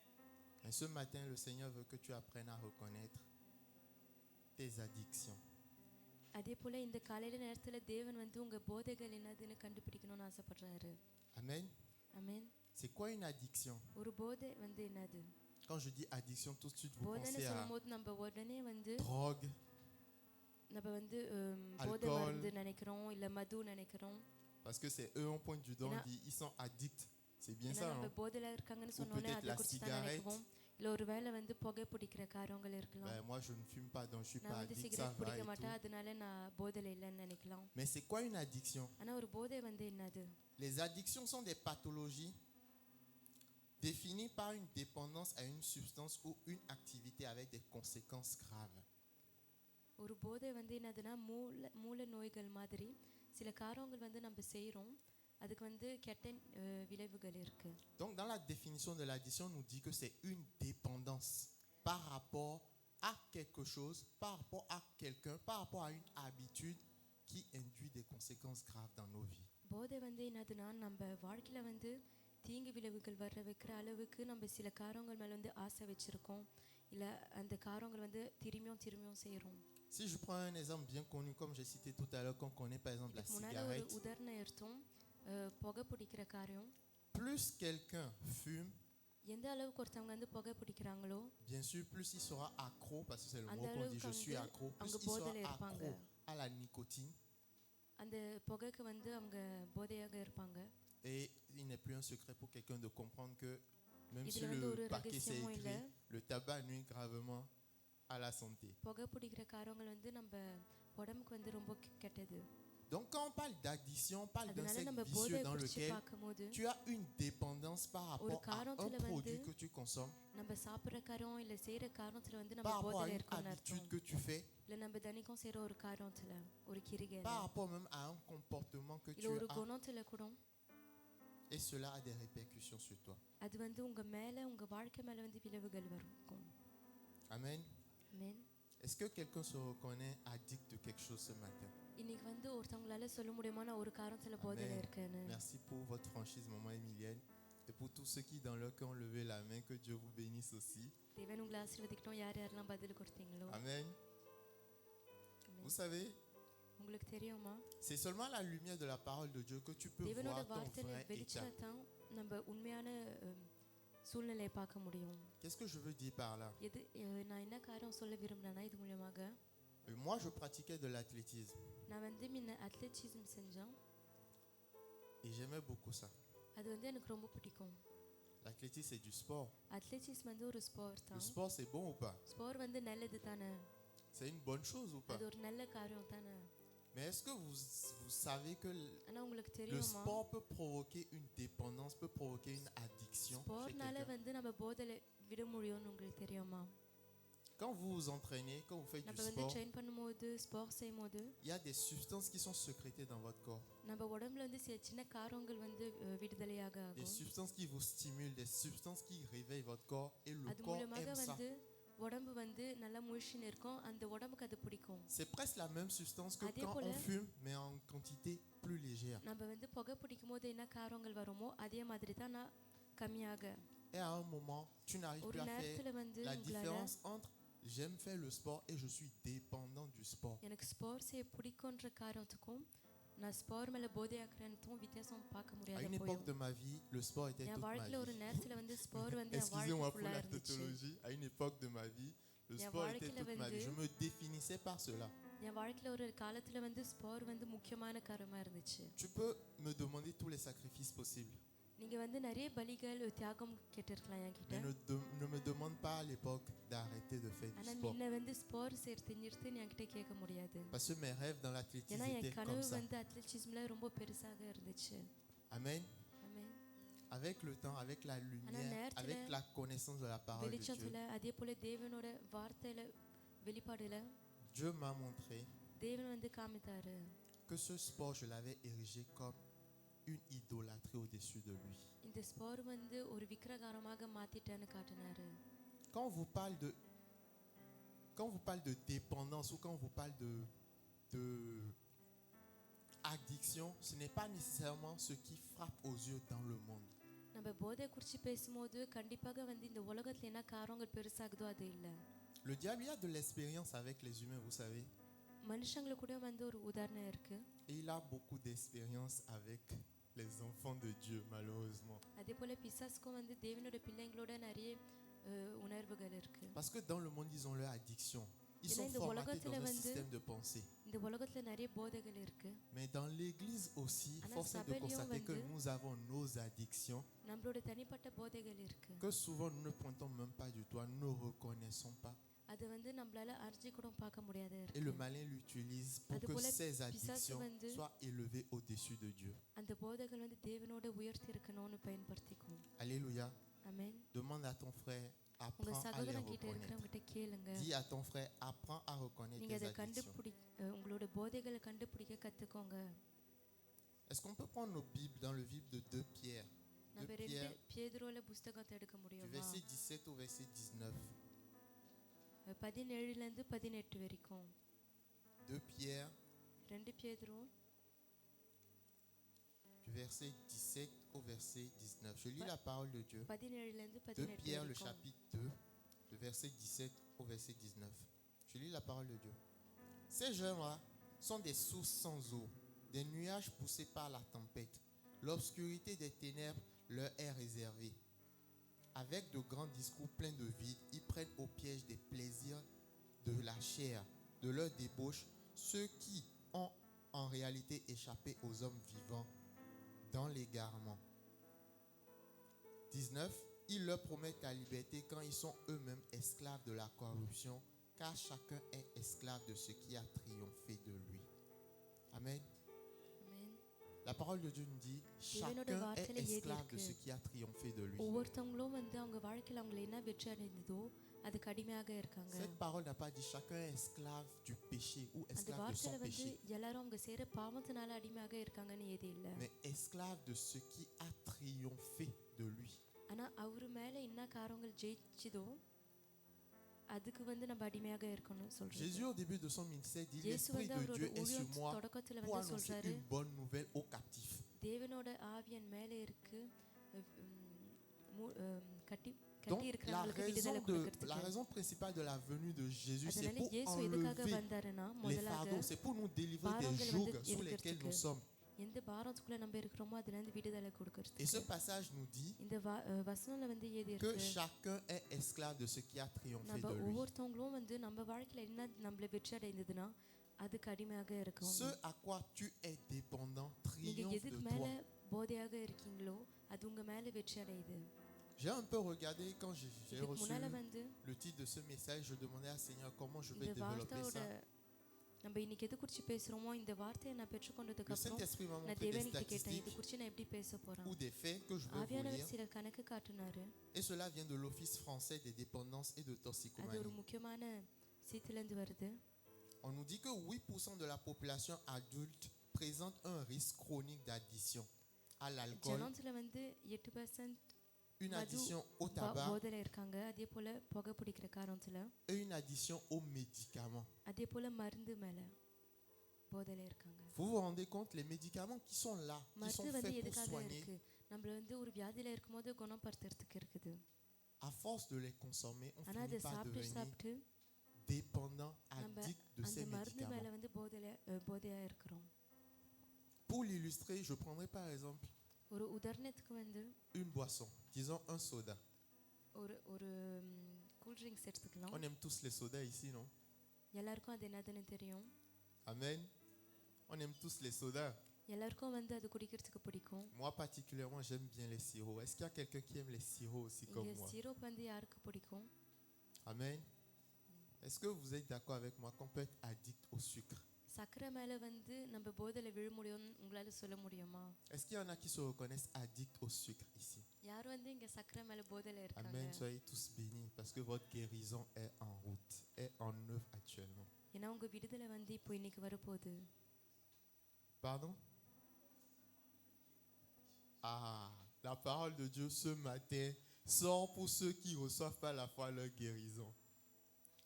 Et ce matin, le Seigneur veut que tu apprennes à reconnaître tes addictions. அதே போல இந்த காலையில நேரத்துல தேவன் வந்து உங்க போதைகள் என்னதுன்னு கண்டுபிடிக்கணும்னு ஆசைப்படுறாரு. Amen. ஆமென். C'est quoi une addiction? ஒரு போதை வந்து என்னது? Quand je dis addiction, tout de suite vous போதைன்னு pensez à சொல்லும்போது நம்ம உடனே வந்து drogue, நம்ம வந்து போதை Alcool. மருந்து நினைக்கிறோம், இல்ல மது நினைக்கிறோம். parce que c'est eux on pointe du doigt, Et on là- dit ils sont addicts. C'est bien ஏன்னா ça, நம்ம non? போதையில இருக்காங்கன்னு Ou சொன்னோன்னே peut-être அதை la குறித்து தான் cigarette. நினைக்குவோம். இல்ல ஒரு வேளை வந்து புகை பிடிக்கிற காரியங்கள் இருக்கலாம். Ben, moi je ne fume pas, donc je suis நான் pas வந்து addict, ça சிகரெட் va பிடிக்க et மாட்டேன், tout. அதனால நான் போதையில இல்லைன்னு நினைக்கலாம். Mais c'est quoi une addiction? ஆனா ஒரு போதை வந்து என்னது? Les addictions sont des pathologies définies par une dépendance à une substance ou une activité avec des conséquences graves. ஒரு போதை வந்து என்னதுன்னா மூல நோய்கள் மாதிரி சில காரியங்கள் வந்து நம்ம செய்றோம், அதுக்கு வந்து கெட்ட விளைவுகள் இருக்கு. Donc dans la définition de l'addiction, on nous dit que c'est une dépendance par rapport à quelque chose, par rapport à quelqu'un, par rapport à une habitude qui induit des conséquences graves dans nos vies. போதை வந்து என்னதுன்னா நம்ம வாழ்க்கையில வந்து தீங்கு விளைவுகள் வர வைக்கிற அளவுக்கு நம்ம சில காரியங்கள் மேல வந்து ஆசை வச்சிருக்கோம், இல்ல அந்த காரியங்கள் வந்து திரும்பியும் செய்றோம். Si je prends un exemple bien connu, comme j'ai cité tout à l'heure, qu'on connaît par exemple la இதுக்கு முன்னால ஒரு cigarette, உதாரணம் எடுத்தோம், புகை பிடிக்கிற காரியம். plus quelqu'un fume, எந்த அளவுக்கு ஒருத்தவங்க வந்து புகை பிடிக்கிறாங்களோ bien sûr, plus il sera accro, parce que c'est le அந்த mot qu'on dit, அளவுக்கு je suis வந்து accro, plus அவங்க il sera போதையில இருப்பாங்க. accro à la nicotine. அந்த புகைக்கு வந்து அவங்க போதையாக இருப்பாங்க. Et il n'est plus un secret pour quelqu'un de comprendre que même இதுல si வந்து le ஒரு paquet c'est ரகசியமும் இல்ல. écrit, le tabac nuit gravement à la santé. புகை பிடிக்கிற காரியங்கள் வந்து நம்ம உடம்புக்கு வந்து ரொம்ப கெட்டது. Donc quand on parle d'addiction, on parle d'un அதனால cercle நம்ம vicieux போதை dans பிடிச்சு lequel பார்க்கும்போது tu as une dépendance par rapport à un காரணத்துல produit வந்து que tu consommes, நம்ம சாப்பிட்ற காரியம் இல்ல செய்யற காரியத்துல வந்து நம்ம par rapport à போதையில une இருக்கோம்னு habitude அர்த்தம். que tu fais, இல்ல நம்ம தினைக்கும் செய்யற ஒரு காரியத்துல ஒரு கிரிகை par rapport même à un comportement que இல்ல tu ஒரு as, குணத்துல கூட et cela a des répercussions sur toi. அது வந்து உங்க மேல உங்க வாழ்க்கை மேல வந்து விளைவுகள் இருக்கும். Amen. ஆமென். Est-ce que quelqu'un se reconnaît addict de quelque chose ce matin? இன்னைக்கு வந்து ஒருத்தவங்களால சொல்ல முடியுமா நான் ஒரு காரியத்துல போதையில Amen. இருக்கேன்னு? Merci pour votre franchise, maman Emilienne. Et pour tous ceux qui dans leur cœur ont levé la main, que Dieu vous bénisse aussi. தேவன் உங்களை ஆசீர்வதிக்கட்டும். யார் யாரெல்லாம் பதில் கொடுத்தீங்களோ. Amen. ஆமென். Vous savez, உங்களுக்கு தெரியுமா c'est seulement la lumière de la parole de Dieu que tu peux தேவனோட voir ton வார்த்தையில vrai état. வெளிச்சம் தான் நம்ம உண்மையான சூழ்நிலையை பார்க்க முடியும். Qu'est-ce que je veux dire par là? எது நான் என்ன காரியம் சொல்ல விரும்பினேன்னா இது மூலமாக Moi, je pratiquais de l'athlétisme நான் வந்து முன்ன அத்லெட்டிசம் செஞ்சேன். et j'aimais beaucoup ça. அது வந்து எனக்கு ரொம்ப பிடிக்கும். L'athlétisme, c'est du sport. அத்லெட்டிசம் வந்து ஒரு ஸ்போர்ட் Le தான். sport, c'est bon ou pas? Sport வந்து நல்லது தானே, C'est une bonne chose ou pas? அது ஒரு நல்ல காரியம் தானே. Mais est-ce que vous savez que ஆனா உங்களுக்கு le தெரியுமா sport peut provoquer une dépendance, peut provoquer une addiction chez ஸ்போர்ட்னால quelqu'un? வந்து நம்ம போதையில விட முடியும்னு உங்களுக்கு தெரியுமா? Quand vous vous entraînez, quand vous faites du நம்ம வந்து sport, ட்ரெயின் பண்ணும்போது ஸ்போர்ட் செய்யும்போது il y a des substances qui sont sécrétées dans votre corps. நம்ம உடம்புல வந்து சில சின்ன காரங்கள் வந்து விடுதலையாக Des ஆகும். substances qui vous stimulent, des substances qui réveillent votre corps et le அது corps மூலமாக aime ça. வந்து உடம்பு வந்து நல்லா முழிச்சுன்னு இருக்கும், அந்த உடம்புக்கு அது பிடிக்கும். C'est presque la même substance que Adé quand போல. on fume, mais en quantité plus légère. நம்ம வந்து புகை பிடிக்கும் போது என்ன காரங்கள் வருமோ அதே மாதிரி தான் நான் கம்மியாக Et à un moment, tu n'arrives ஒரு plus à faire நேரத்துல வந்து la உங்களால différence entre j'aime faire le sport et je suis dépendant du sport. எனக்கு ஸ்போர்ட் செய்ய பிடிக்கும்ன்ற காரணத்துக்கும் நான் ஸ்போர்ட் மேல போதையாக்குறதுக்கும் வித்தியாசம் பார்க்க À முடியாத une époque போயிடும். de ma vie, le sport était என் toute ma வாழ்க்கையில ஒரு vie. நேரத்துல வந்து ஸ்போர்ட் வந்து என் Excusez-moi வாழ்க்கை pour ஃபுல்லா la இருந்துச்சு. tautologie. À une époque de ma vie, le என் sport était வாழ்க்கையில toute ma vie. Je வந்து me définissais par cela. என் வாழ்க்கையில ஒரு காலத்துல வந்து ஸ்போர்ட் வந்து முக்கியமான காரியமா இருந்துச்சு. Tu peux me demander tous les sacrifices possibles, நீங்க வந்து நிறைய பலிகள் தியாகம் கேட்டிருக்கலாம் என்கிட்ட. mais ne me demande pas à l'époque d'arrêter de faire du ஆனா sport. முன்ன வந்து ஸ்போர்ட் செய்யறது நிறுத்துன்னு என்கிட்ட கேட்க முடியாது. Parce que mes rêves dans l'athlétisme ஏன்னா என் étaient கனவு comme ça. வந்து அத்லெட்டிசம்ல ரொம்ப பெருசாக இருந்துச்சு. Amen. ஆமென். Avec le temps, avec la lumière, நேரத்துல avec la connaissance de la parole de Dieu, வெளிச்சத்துல அதே போல தேவனோட வார்த்தையில வெளிப்பாடுல Dieu m'a montré தேவன் வந்து காமித்தாரு. que ce sport, je l'avais érigé comme une idolâtrie au-dessus de lui. இந்த ஸ்போர்ட் வந்து ஒரு விக்கிரகாரமாக மாத்திட்டேன்னு காட்டினாரு. Quand on vous parle de dépendance ou quand on vous parle de addiction, ce n'est pas nécessairement ce qui frappe aux yeux dans le monde. நம்ம போதை குறித்து பேசும்போது கண்டிப்பாக வந்து இந்த உலகத்தில் என்ன காரியங்கள் பெருசாகுதோ அது இல்லை. Le diable, il a de l'expérience avec les humains, vous savez. மனுஷங்களுக்கு கூட வந்து ஒரு உதாரணம் இருக்கு. Et il a beaucoup d'expérience avec les enfants de Dieu, malheureusement. அதே போல பிசாசுக்கும் வந்து தேவனோட பிள்ளைங்களோட நிறைய உணர்வுகள் இருக்கு. Parce que dans le monde, ils ont leur addiction. Ils ஏன்னா sont இந்த formatés உலகத்துல dans un வந்து système de pensée. இந்த உலகத்துல நிறைய போதைகள் இருக்கு. Mais dans l'église aussi, ஆனா force est de சபையிலயும் constater que வந்து nous avons nos addictions, நம்மளோட தனிப்பட்ட போதைகள் இருக்கு. que souvent nous ne pointons même pas du doigt, nous ne reconnaissons pas. அது வந்து நம்மளால அறிஞ்சு கூட பார்க்க முடியாத Et இருக்கு. le malin l'utilise pour que அதுபோல ces பிசாசு addictions வந்து soient élevées au-dessus de Dieu. அந்த போதைகள் வந்து தேவனோட உயர்த்தி இருக்கணும்னு பயன்படுத்திக்கும். Alléluia. ஆமென். Demande à ton frère, உங்க apprends à les சகோதரன் கிட்ட reconnaître. இருக்கிறவங்க கிட்ட கேளுங்க. Dis à ton frère, apprends à reconnaître நீங்க tes அதை addictions. உங்களோட போதைகளை கண்டுபிடிக்க கத்துக்கோங்க. Est-ce qu'on peut prendre nos Bibles dans le livre de 2 Pierre? 2 நம்ம ரெண்டு Pierre, பேதுருவில புத்தகத்தை எடுக்க du முடியுமா? verset 17 au verset 19. 17ல இருந்து 18 வரைக்கும். 2 Pierre, 2 பேதுரு du verset 17 au verset 19. Je lis la parole de Dieu. 17ல இருந்து 2 18 Pierre, le வரைக்கும். chapitre 2, le verset 17 au verset 19. Je lis la parole de Dieu. Ces gens-là sont des sources sans eau, des nuages poussés par la tempête. L'obscurité des ténèbres leur est réservée. Avec de grands discours pleins de vide, ils prennent au piège des plaisirs de la chair, de leur débauche, ceux qui ont en réalité échappé aux hommes vivants dans l'égarement. 19. Ils leur promettent la liberté quand ils sont eux-mêmes esclaves de la corruption, car chacun est esclave de ce qui a triomphé de lui. Amen. Amen. La parole de Dieu nous dit, தேவனோட chacun est வார்த்தையில ஏறி esclave de இருக்கு. ce qui a triomphé de lui. ஒவ்வொருத்தவங்களும் வந்து அவங்க வாழ்க்கையில அவங்களை என்ன வெற்றி அடைந்ததோ அது கடுமையாக இருக்காங்க. Cette parole n'a pas dit chacun est esclave du péché ou அந்த esclave de son வார்த்தையில வந்து péché, எல்லாரும் அவங்க செய்யற பாவத்தினால அடிமையாக இருக்காங்கன்னு எது இல்ல. mais esclave de ce qui a triomphé de lui. ஆனா அவரு மேல என்ன காரியங்கள் ஜெயிச்சதோ அதுக்கு வந்து நம்ம அடிமையாக இருக்கணும் சொல்றாரு. Jésus au début de son ministère dit, இயேசு l'Esprit வந்து de அவரோட Dieu est sur ஊழியம் moi தொடக்கத்துல pour வந்து annoncer சொல்றாரு une bonne nouvelle aux captifs. தேவனோட ஆவியன் மேல இருக்கு கட்டி Donc கட்டி la இருக்கிறவங்களுக்கு விடுதலை raison கொடுக்கிறதுக்கு. principale de la venue de Jésus, c'est அதனால pour இயேசு எதுக்காக enlever வந்தாருன்னா les முதலாக fardeaux, c'est pour nous délivrer des பாரங்களை jougs வந்து sous lesquels nous எடுக்கிறதுக்கு. sommes. எந்த பாரத்துக்குள்ள நம்ம இருக்கிறோமோ அதுல இருந்து விடுதலை Et ce கொடுக்கிறதுக்கு. passage nous dit இந்த வசனம்ல வந்து ஏது que இருக்கு chacun est esclave de ce qui a triomphé நம்ம de lui. ஒவ்வொருத்தவங்களும் வந்து நம்ம வாழ்க்கையில என்ன நம்மள வெற்றி அடைந்ததுன்னா அதுக்கு அடிமையாக இருக்கும். Ce à quoi tu es dépendant நீங்க triomphe de எதுக்கு மேல toi. போதையாக இருக்கீங்களோ அது உங்க மேல வெற்றி அடையுது. J'ai un peu regardé quand j'ai இதுக்கு reçu முன்னால வந்து le titre de ce message, je demandais à Seigneur comment je vais இந்த développer வார்த்தையோட ça. நம்ம இன்னைக்கு எது குறித்து பேசுறோமோ இந்த வார்த்தையை நான் பெற்றுக்கொண்டதுக்கு Le அப்புறம் Saint-Esprit m'a நான் montré des தேவனிட்ட கேட்டேன் இது statistiques குறித்து நான் எப்படி பேச போறேன். ou des faits que je veux vous ஆவியானவர் lire. சில கணக்கு காட்டினாரு. Et cela vient de l'Office français des dépendances et de அது ஒரு toxicomanie. முக்கியமான சீத்துல இருந்து வருது. On nous dit que 8% de la population adulte présente un risque chronique d'addiction à l'alcool, ஜனத்துல வந்து 8% une மது addiction au tabac போதையில இருக்காங்க. அதே போல புகை பிடிக்கிற காரணத்துல et une addiction aux médicaments. அதே போல மருந்து மேல போதையில இருக்காங்க. Vous vous rendez compte, les médicaments qui sont là, qui sont மருந்து வந்து faits pour எதுக்காக soigner, இருக்கு? நம்மள வந்து ஒரு வியாதியில இருக்கும்போது குணப்படுத்துறதுக்கு இருக்குது. à force de les consommer, on ஆனா அதை finit par சாப்பிட்டு devenir சாப்பிட்டு dépendant, நம்ம addict de அந்த ces மருந்து மேல médicaments. வந்து போதையா இருக்கிறோம். Pour l'illustrer, je prendrai par exemple ஒரு உதாரணத்துக்கு வந்து une boisson, disons un soda. ஒரு ஒரு கூல் ட்ரிங்க்ஸ் எடுத்துக்கலாம். On aime tous les sodas ici, non? எல்லாருக்கும் அது என்னதுன்னு தெரியும். Amen. On aime tous les sodas. எல்லாருக்கும் வந்து அது குடிக்கிறதுக்கு பிடிக்கும். Moi particulièrement, j'aime bien les sirops. Est-ce qu'il y a quelqu'un qui aime les sirops aussi comme இங்க moi? சிரோப் வந்து யாருக்கு பிடிக்கும்? Amen. Est-ce que vous êtes d'accord avec moi qu'on peut être addict au sucre? சக்கரை மேல வந்து நம்ம போதையில விழ முடியும்னு உங்களால சொல்ல முடியுமா? Est-ce qu'il y en a qui se reconnaissent addicts au sucre ici? யார் வந்து இங்க சக்கரை மேல போதையில இருக்காங்க? Amen. Soyez tous bénis parce que votre guérison est en route, est en œuvre actuellement. ஏன்னா உங்க விடுதலை வந்து இப்போ இன்னைக்கு வரப்போகுது. Pardon? Ah, la parole de Dieu ce matin sort pour ceux qui reçoivent pas la foi leur guérison.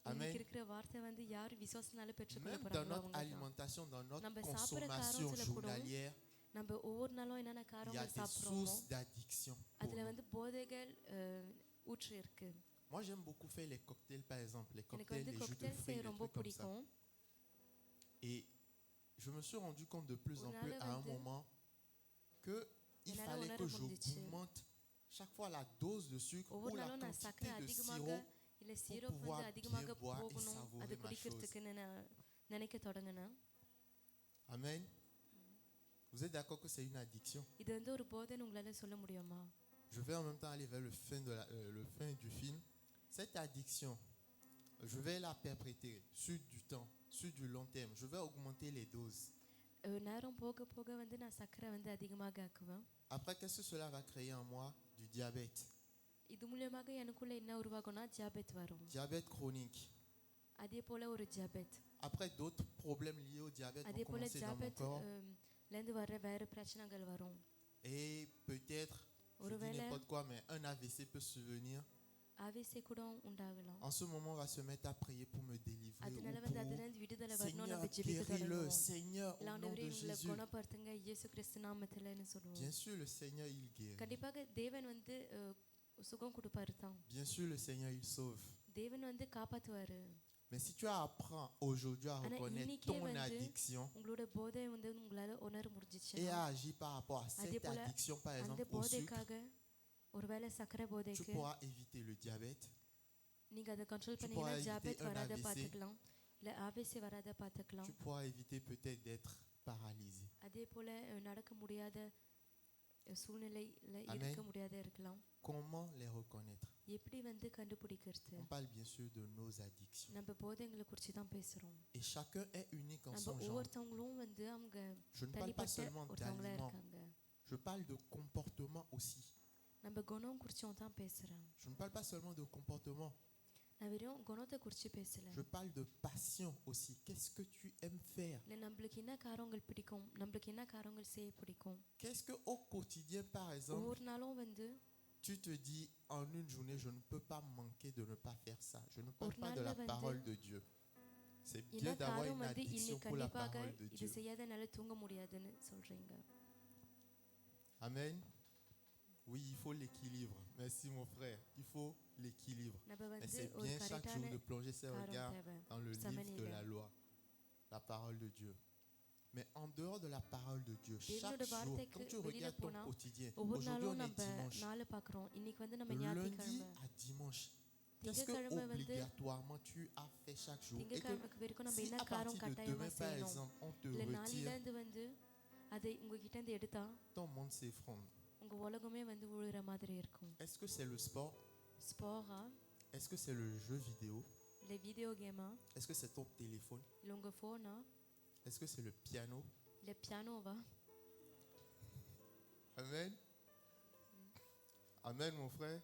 இன்னைக்கு Amen. இருக்கிற இருக்கிற வார்த்தை வந்து யாரும் விசுவாசனால பெற்றுக்கொள்ள Même dans போறாங்களோ notre அவங்க தான். alimentation, dans notre நம்ம சாப்பிடுற consommation காரத்துல கூட journalière, நம்ம ஒவ்வொரு நாளும் என்னென்ன il y a காரங்கள் des சாப்பிட்றோமோ sources d'addiction. pour அதுல nous. வந்து போதைகள் ஊற்று இருக்கு. Moi, j'aime beaucoup faire les cocktails, par exemple, les எனக்கு cocktails, வந்து les jus de cocktail fruits, செய்ய les ரொம்ப trucs comme ça. பிடிக்கும். Et je me suis rendu compte de plus en Una plus le à un வந்து moment que il என்னால fallait உணர que முடிஞ்சுச்சு. j'augmente chaque fois la dose de sucre ou ஒவ்வொரு la நாளும் நான் quantité சக்கரை de அதிகமாக sirop. இல்ல சீரப் pouvoir வந்து அதிகமாக bien boire et போகணும் savourer அது ma குடிக்கிறதுக்குன்னு நான் நினைக்க தொடங்கினேன். Amen. Vous êtes d'accord que c'est une addiction? இது வந்து ஒரு போதைன்னு உங்களால சொல்ல முடியுமா? Je vais en même temps aller vers le fin du film. Cette addiction, je vais la perpétrer sur du temps, sur du long terme. Je vais augmenter les doses. நேரம் போக போக வந்து நான் சக்கரை வந்து அதிகமாக ஆக்குவேன். Après, qu'est-ce que cela va créer en moi? Du diabète. இது மூலமாக எனக்குள்ள என்ன உருவாகும்னா ஜாபெத் வரும். Diabète chronique. அதே போல ஒரு ஜாபெத். Après, d'autres problèmes liés au diabète அதே vont போல commencer dans mon ஜாபெத் corps. இருந்து வர வேற பிரச்சனைகள் வரும். Et peut-être, je dis ஒருவேளை n'importe quoi, mais un AVC peut survenir. ஆவேச கூட உண்டாகலாம். En ce moment, on va se mettre à prier pour me délivrer. அதனால Ou வந்து pour, அதிலிருந்து விடுதலை வரணும் Seigneur, நம்ம ஜெபிக்க guéris-le. தொடங்குவோம். Seigneur, au nom ஆண்டவரே de உங்களை Jésus. குணப்படுத்துங்க இயேசு கிறிஸ்து நாமத்திலன்னு சொல்லுவோம். Bien sûr, le Seigneur, il guérit. கண்டிப்பாக தேவன் வந்து சுகம் கொடுப்பாரு தான். Bien sûr, le Seigneur, il sauve. தேவன் வந்து காப்பாத்துவாரு. Mais si tu apprends aujourd'hui à ஆனா reconnaître இன்னைக்கே ton வந்து addiction உங்களோட போதை வந்து உங்களால உணர et முடிஞ்சிச்சுன்னா à agir par rapport à அதே cette போல addiction, par அந்த exemple, au sucre, போதைக்காக ஒருவேளை சக்கரை tu போதைக்கு pourras éviter le diabète. நீங்க அதை கண்ட்ரோல் tu பண்ணீங்கன்னா pourras ஜாபெத் éviter un வராத AVC. பாத்துக்கலாம் இல்ல ஆவேசி வராத பாத்துக்கலாம். Tu pourras éviter peut-être d'être paralysé. அதே போல நடக்க முடியாத சூழ்நிலையில Amen. இருக்க முடியாத இருக்கலாம். Comment les reconnaître? எப்படி வந்து கண்டுபிடிக்கிறது? On parle bien sûr de nos addictions. நம்ம போதைங்களை குறித்து தான் பேசுறோம். Et chacun est unique en நம்ம son genre. ஒவ்வொருத்தவங்களும் வந்து அவங்க Je ne parle pas தனிப்பட்ட seulement ஒருத்தவங்களா d'aliments. இருக்காங்க. Je parle de comportement aussi. நம்ம குணம் குறிச்சும் தான் பேசுறேன். Je ne parle pas seulement de comportement. நான் வெறும் குணத்தை குறித்து பேசல. Je parle de passion aussi. Qu'est-ce que tu aimes faire? இல்ல நம்மளுக்கு என்ன காரியங்கள் பிடிக்கும், நம்மளுக்கு என்ன காரியங்கள் செய்ய பிடிக்கும். Qu'est-ce que au quotidien, par exemple, ஒவ்வொரு நாளும் வந்து tu te dis en une journée, je ne peux pas manquer de ne pas faire ça. Je ne parle ஒரு pas de la நாள்ல வந்து parole de Dieu. C'est என்ன bien d'avoir காரியம் une வந்து addiction இன்னைக்கு pour la கண்டிப்பாக parole de இது Dieu. செய்யாத என்னால தூங்க முடியாதுன்னு சொல்றீங்க. Amen. Oui, il faut l'équilibre. Merci mon frère. Il faut l'équilibre. நம்ம Et வந்து c'est ஒரு bien chaque கரெக்டான jour de plonger ses காரம் regards தேவை. dans le livre de சமநிலை. la loi, la parole de Dieu. Mais en dehors de la parole de Dieu, chaque தேவனோட jour, வார்த்தைக்கு quand tu வெளியில regardes ton போனா quotidien, ஒவ்வொரு aujourd'hui நாளும் on est நம்ம dimanche, நாளை பார்க்குறோம். இன்னைக்கு வந்து நம்ம de lundi ஞாயிற்றுக்கிழமை à dimanche, qu'est-ce que திங்கட்கிழமை வந்து obligatoirement tu as fait chaque jour? Et que திங்கட்கிழமைக்கு வரைக்கும் நம்ம si என்ன à காரம் partir de கட்டாயமா demain, par செய்யணும். exemple, on te இல்ல retire, நாளிலேருந்து வந்து அதை உங்ககிட்ட இருந்து எடுத்தா ton monde s'effondre. உங்க உலகமே வந்து விழுகிற மாதிரி இருக்கும். Est-ce que c'est le sport? ஸ்போரா Est-ce que c'est le jeu vidéo? இல்ல வீடியோ கேமா Est-ce que c'est ton téléphone? இல்ல உங்க போனா Est-ce que c'est le piano? இல்ல பியானோவா? Amen. Amen, mon frère.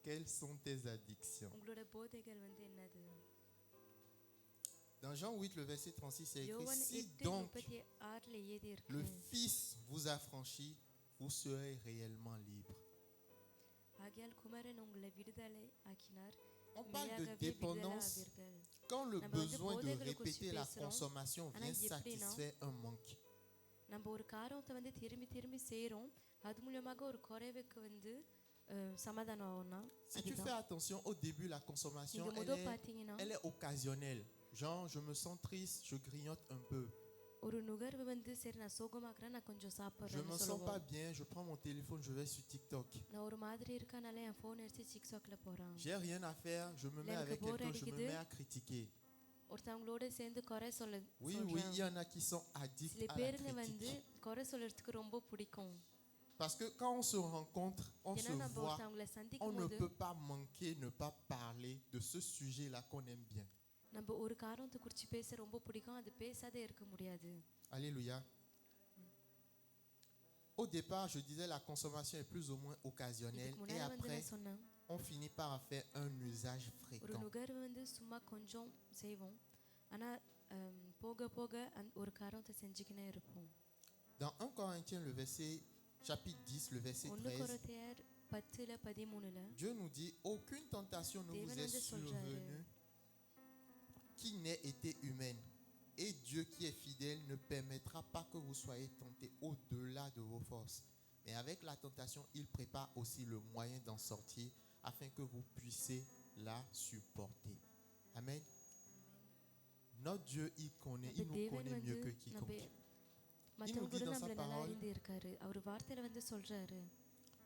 Quelles sont tes addictions? உங்களோட போதைகள் வந்து என்னது? Dans Jean 8, le verset 36, c'est écrit: யோவான் Si 8:36 ஏதி இருக்கு. le Fils vous a franchi, vous serez réellement libre. ஆகையால் குமாரன் உங்களை விடுதலை ஆக்கினார். On parle de மெய்யாகவே dépendance விடுதலாவீர்கள். quand le நம்ம வந்து besoin de போதைகளை குறித்து répéter la பேசுறோம். consommation ஆனா vient எப்படின்னா, satisfaire un manque. நம்ம ஒரு காரியத்தை வந்து திரும்பி திரும்பி செய்றோம். அது மூலமாக ஒரு குறைவுக்கு வந்து சமாதானம் ஆகும்னா Si tu fais attention, au début, la consommation, நீங்க முதல் பார்த்தீங்கன்னா elle est occasionnelle. Genre, je me sens triste, je grignote un peu. ஒரு நுகர்வு வந்து சரி நான் சோகமாக்குறேன் நான் கொஞ்சம் Je சாப்பிட்றேன்னு me sens pas சொல்லுவோம். bien, je prends mon téléphone, je vais sur TikTok. நான் ஒரு மாதிரி இருக்கனால என் ஃபோன் எடுத்து டிக்டாக்ல போறேன். J'ai rien à faire, je me mets எனக்கு avec bore quelqu'un, je me அடிக்குது. mets à critiquer. ஒருத்தவங்களோட சேர்ந்து குறை Oui, oui, சொல்றேன். il y en a qui sont addicts சில à la பேருங்க வந்து critique. குறை சொல்றதுக்கு ரொம்ப பிடிக்கும். Parce que quand on se rencontre, on ஏன்னா se நம்ம voit, ஒருத்தவங்களை on சந்திக்கும் ne போது peut pas manquer, ne pas parler de ce sujet-là qu'on aime bien. நம்ம ஒரு காரணத்தை குறித்து பேச ரொம்ப பிடிக்கும். அது பேசாதே இருக்க முடியாது. Alléluia. Au départ, je disais la consommation est plus ou moins occasionnelle இதுக்கு et முன்னாடி வந்து après, நான் சொன்னேன் on finit par faire un usage ஒரு fréquent. நுகர்வு வந்து சும்மா கொஞ்சம் செய்வோம். ஆனா போக போக ஒரு காரியத்தை செஞ்சுக்கினே இருப்போம். Dans 1 Corinthiens, le verset, chapitre 10, le verset 1 13, கொரிந்தியர் 10:13 Dieu nous dit, aucune tentation ne vous est survenue qui n'ait été humaine. Et Dieu qui est fidèle ne permettra pas que vous soyez tentés au-delà de vos forces. Mais avec la tentation, il prépare aussi le moyen d'en sortir afin que vous puissiez la supporter. Amen. Notre Dieu, il connaît, il nous connaît mieux que quiconque. மற்றவங்க கூட dans sa நம்மள நல்லா parole, அறிந்து இருக்காரு. அவர் வார்த்தையில சொல்றாரு,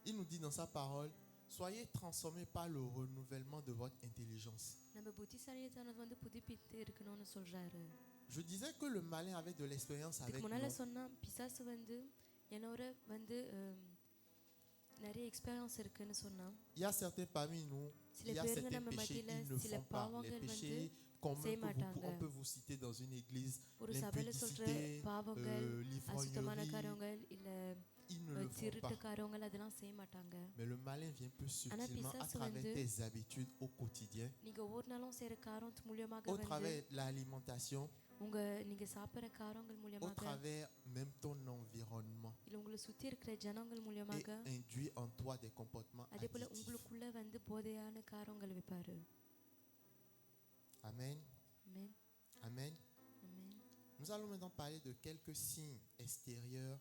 Il nous dit dans sa parole, soyez transformés par le renouvellement de votre intelligence. நம்ம புத்திசாலித்தனம் புதுப்பித்து இருக்கணும்னு சொல்றாரு. Je disais que le malin avait de l'expérience avec இதுக்கு முன்னால nous. சொன்னா பிசாசு என்னோட நிறைய எக்ஸ்பீரியன்ஸ் இருக்குன்னு சொன்னா. Il y a certains parmi nous, சில il y a பேருங்க certains நம்ம péchés மத்தியில qu'ils ne சில font pas. Les பாவங்கள் péchés comme செய்ய மாட்டாங்க. on peut vous citer dans une église, ஒரு சபையில சொல்ற l'impudicité, பாவங்கள், அசுத்தமான l'ivrognerie, காரியங்கள் இல்ல ils ne le font pas. திருட்டு காரியங்கள் அதெல்லாம் செய்ய மாட்டாங்க. Mais le malin vient plus subtilement à பிசாசு travers tes habitudes au quotidien, நீங்க ஒவ்வொரு நாளும் செய்யற காரியம் மூலமாக au travers de l'alimentation, நீங்க சாப்பிடுற காரியங்கள் au மூலமாக travers même ton environnement, இல்ல உங்களை சுத்தி இருக்கிற ஜனங்கள் et மூலமாக induit en toi des comportements அதே போல addictifs. உங்களுக்குள்ள போதையான காரியங்கள் வைப்பாரு. Amen. ஆமென். Amen. ஆமென். Nous allons maintenant parler de quelques signes extérieurs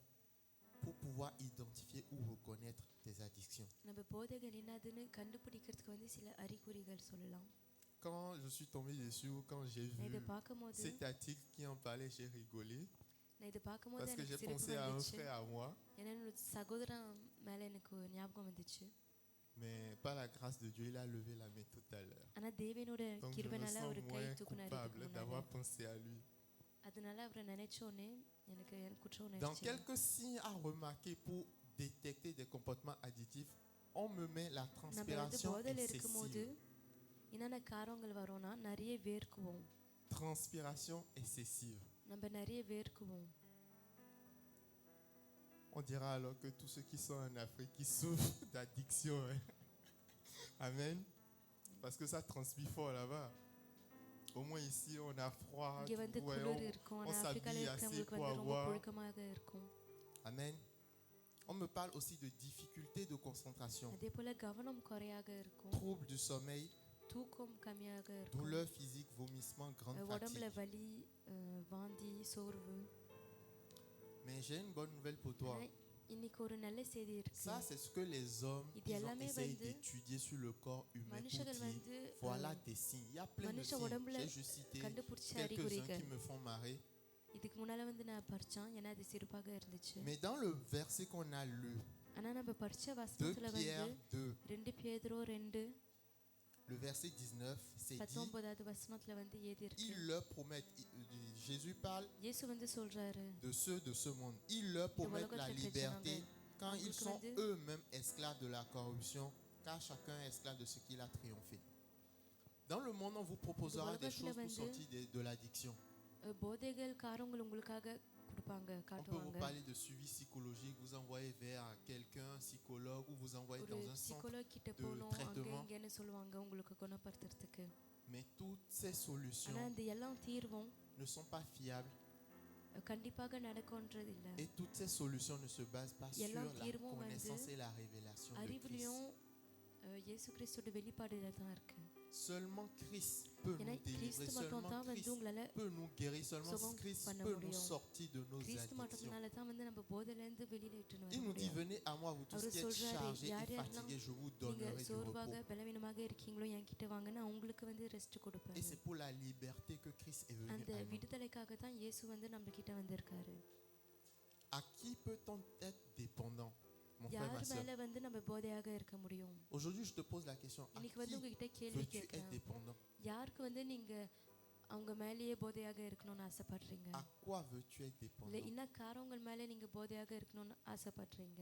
pour pouvoir identifier ou reconnaître tes addictions. நம்ம போதைகள் என்னதுன்னு கண்டுபிடிக்கிறதுக்கு சில அறிகுறிகள் சொல்லலாம். Quand je suis tombé dessus ou quand j'ai நான் இத vu பார்க்கும்போது cet article qui en parlait, j'ai rigolé நான் இத பார்க்கும்போது parce que j'ai எனக்கு சிரிப்பு pensé à un வந்துச்சு. frère à moi, என்னோட சகோதரன் மேல எனக்கு ஞாபகம் வந்துச்சு. mais par la grâce de Dieu, il a levé la main tout à l'heure. ஆனா தேவனோட Donc je me கிருபைனால sens ஒரு கை moins தூக்குனாரு coupable இதுக்கு d'avoir முன்னால. pensé à lui. அதனால அவரை நினைச்சோனே எனக்கு குற்றம் Dans உணர்ச்சி. quelques signes à remarquer pour détecter des comportements addictifs, on me met la நம்ம transpiration போதையில இருக்கும்போது excessive. என்னென்ன காரியங்கள் வரும்னா நிறைய வேர்க்குவோம். Transpiration excessive. நம்ம நிறைய வேர்க்குவோம். On dira alors que tous ceux qui sont en Afrique qui souffrent d'addiction. Hein. Amen. Parce que ça transpire fort là-bas. Au moins ici, on a froid. இங்க Ouais, குளிர் இருக்கும். on ஆனா ஆப்பிரிக்கால s'habille assez இருக்கிறவங்களுக்கு pour ரொம்ப avoir. புழுக்கமாக இருக்கும். Amen. On me parle aussi de difficultés de concentration, அதே போல கவனம் குறையாக இருக்கும். troubles du sommeil, தூக்கம் கம்மியாக இருக்கும். douleurs physiques, vomissements, grande உடம்புல fatigue. வலி, வாந்தி, சோர்வு. Mais j'ai une bonne nouvelle pour toi. ஆனா, இன்னைக்கு ஒரு நல்ல செய்தி இருக்கு. Ça, c'est ce que les hommes இது ils ont எல்லாமே essayé d'étudier sur le corps humain pour மனுஷர்கள் dire, voilà des signes. Il y a plein de மனுஷ signes. உடம்புல J'ai juste cité கண்டுபிடிச்ச quelques-uns அறிகுறிகள். qui me font marrer. இதுக்கு முன்னால நான் படிச்சேன். ஏன்னா அது சிறப்பாக இருந்துச்சு. Mais dans le verset qu'on a lu, ஆனா நம்ம படிச்ச 2 வசனத்துல Pierre 2, 2 பேதுரு 2 le verset 19, c'est dit, 19வது வசனத்துல ஏதி இருக்கு. il leur promet, Jésus parle இயேசு சொல்றாரு, de ceux de ce monde, il leur promet la உலகத்துல இருக்கிற liberté ஜனங்கள் quand ils அவங்களுக்கு sont eux-mêmes esclaves de la corruption, car chacun est esclave de ce qu'il a triomphé. Dans le monde, on vous proposera des உலகத்துல choses pour sortir de l'addiction. போதைகள் காரங்கள் உங்களுக்காக கொடுப்பாங்க, On peut vous காட்டுவாங்க. parler de suivi psychologique, vous envoyez vers quelqu'un, un psychologue, ou vous envoyez ஒரு dans un centre. Psychology கிட்ட de போகணும், அங்க traitement. இங்கன்னு சொல்லுவாங்க உங்களுக்கு குணப்படுத்துறதுக்கு. Mais toutes ces ஆனா solutions இந்த எல்லாம் தீர்வும் ne sont pas fiables கண்டிப்பாக நடக்கும்ன்றது இல்ல. et toutes ces solutions ne se basent pas sur எல்லாம் la தீர்வும் connaissance et la révélation de Christ. அறிவிலையும் இயேசு கிறிஸ்துவோட வெளிப்பாடுல தான் இருக்கு. Seulement Christ peut ஏன்னா nous délivrer, கிறிஸ்து மட்டும் seulement தான் Christ உங்களால peut nous guérir, seulement சுகம் Christ பண்ண peut nous முடியும். sortir de nos கிறிஸ்து addictions. மட்டும்னால தான் நம்ம போதையில இருந்து வெளியில இட்டுன்னு வர Il nous dit, முடியும். venez à moi, vous tous அவர் qui êtes சொல்றாரு, chargés யார் et யாரெல்லாம் fatigués, je vous நீங்க donnerai du சோர்வாக repos. பலவீனமாக இருக்கீங்களோ என்கிட்ட வாங்க, நான் உங்களுக்கு ரெஸ்ட் கொடுப்பேன். Et c'est pour la liberté que Christ est venu அந்த à nous. விடுதலைக்காக தான் இயேசு நம்ம கிட்ட வந்திருக்காரு. À qui peut-on être dépendant, mon frère, ma யார் soeur? மேல நம்ம போதையாக இருக்க முடியும்? Aujourd'hui, je te pose la question, à இன்னைக்கு qui உங்ககிட்ட கேள்வி veux-tu être கேட்கிறேன். dépendant? யாருக்கு நீங்க அவங்க மேலேயே போதையாக இருக்கணும்னு ஆசைப்படுறீங்க? À quoi veux-tu être இல்ல dépendant? என்ன காரங்கள் மேல நீங்க போதையாக இருக்கணும்னு ஆசைப்படுறீங்க?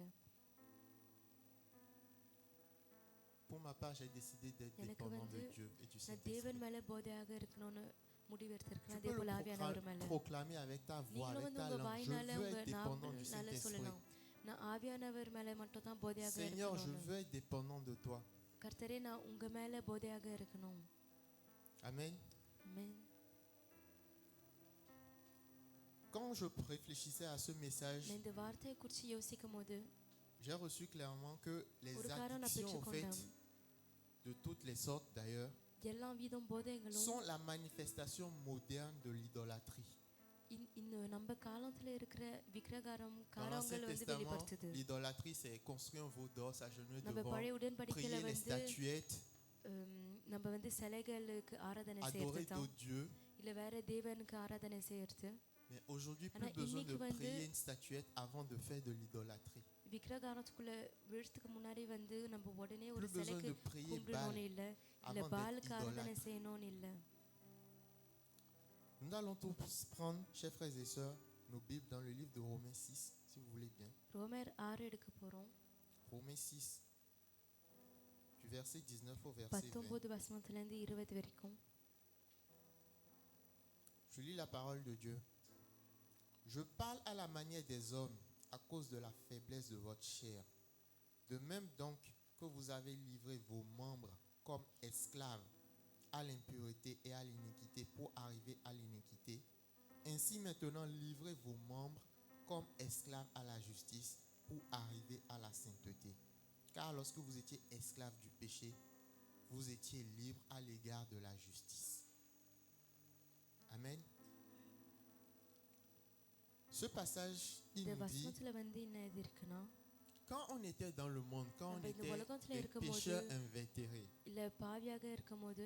Pour ma part, j'ai décidé d'être எனக்கு dépendant de Dieu et du நான் Saint-Esprit. தேவன் மேல போதையாக இருக்கணும்னு முடிவெடுத்திருக்கேன். Tu அதே peux போல le ஆவியானவர் மேல proclamer avec ta voix, நீங்களும் avec ta உங்க langue. Je வாயினால veux உங்க être dépendant du நாம Saint-Esprit. சொல்லலாம், நான் ஆவியானவர் மேல மட்டும் தான் போதையாக Seigneur, je இருக்கணும். veux être dépendant de toi. கர்த்தரே, நான் உங்க மேல போதையாக இருக்கணும். Amen. ஆமென். Quand je réfléchissais à ce message, நான் இந்த வார்த்தையை குறித்து யோசிக்கும் போது j'ai reçu clairement que les ஒரு காரம் நான் addictions, au fait, பெற்றுக்கொண்டேன். de toutes les sortes d'ailleurs, எல்லா விதம் போதைகளும் sont la manifestation moderne de l'idolâtrie. இந்த நம்ம காலத்துல இருக்கிற விக்கிரகாரம் Dans காரங்கள் l'Ancien வந்து Testament, வெளிப்படுத்துது. l'idolâtrie, c'est construire un veau d'or, s'agenouiller நம்ம devant, பழைய உடன்படிக்கையில prier les வந்து statuettes, நம்ம வந்து சிலைகளுக்கு ஆராதனை adorer செய்யறது தான், d'autres dieux. இல்ல வேற தேவனுக்கு ஆராதனை செய்யறது. Mais aujourd'hui, ஆனா plus besoin de இன்னைக்கு வந்து prier une statuette avant de faire de l'idolâtrie. விக்கிரகாரத்துக்குள்ள விழுறதுக்கு முன்னாடி வந்து நம்ம உடனே ஒரு Plus besoin சிலைக்கு de prier கும்பிடணும்னு Baal இல்ல, இல்ல avant d'être பாலுக்கு ஆராதனை idolâtre. செய்யணும்னு இல்ல. Nous allons tous prendre, chers frères et sœurs, nos Bibles dans le livre de Romains 6, si vous voulez bien. ரோமர் 6 எடுக்க போறோம். Romains 6, du verset 19 au verset 20. 19 வசனத்துல இருந்து 20 வரைக்கும். Je lis la parole de Dieu. Je parle à la manière des hommes à cause de la faiblesse de votre chair. De même donc que vous avez livré vos membres comme esclaves à l'impureté et à l'iniquité pour arriver à l'iniquité, ainsi maintenant livrez vos membres comme esclaves à la justice pour arriver à la sainteté. Car lorsque vous étiez esclaves du péché, vous étiez libres à l'égard de la justice. Amen. Ce passage, il இந்த nous dit, வசனத்துல வந்து என்ன இது இருக்குன்னா, quand on était dans le monde, quand on நம்ம இந்த était உலகத்துல des இருக்கும்போது, pécheurs invétérés, இல்ல பாவியாக இருக்கும்போது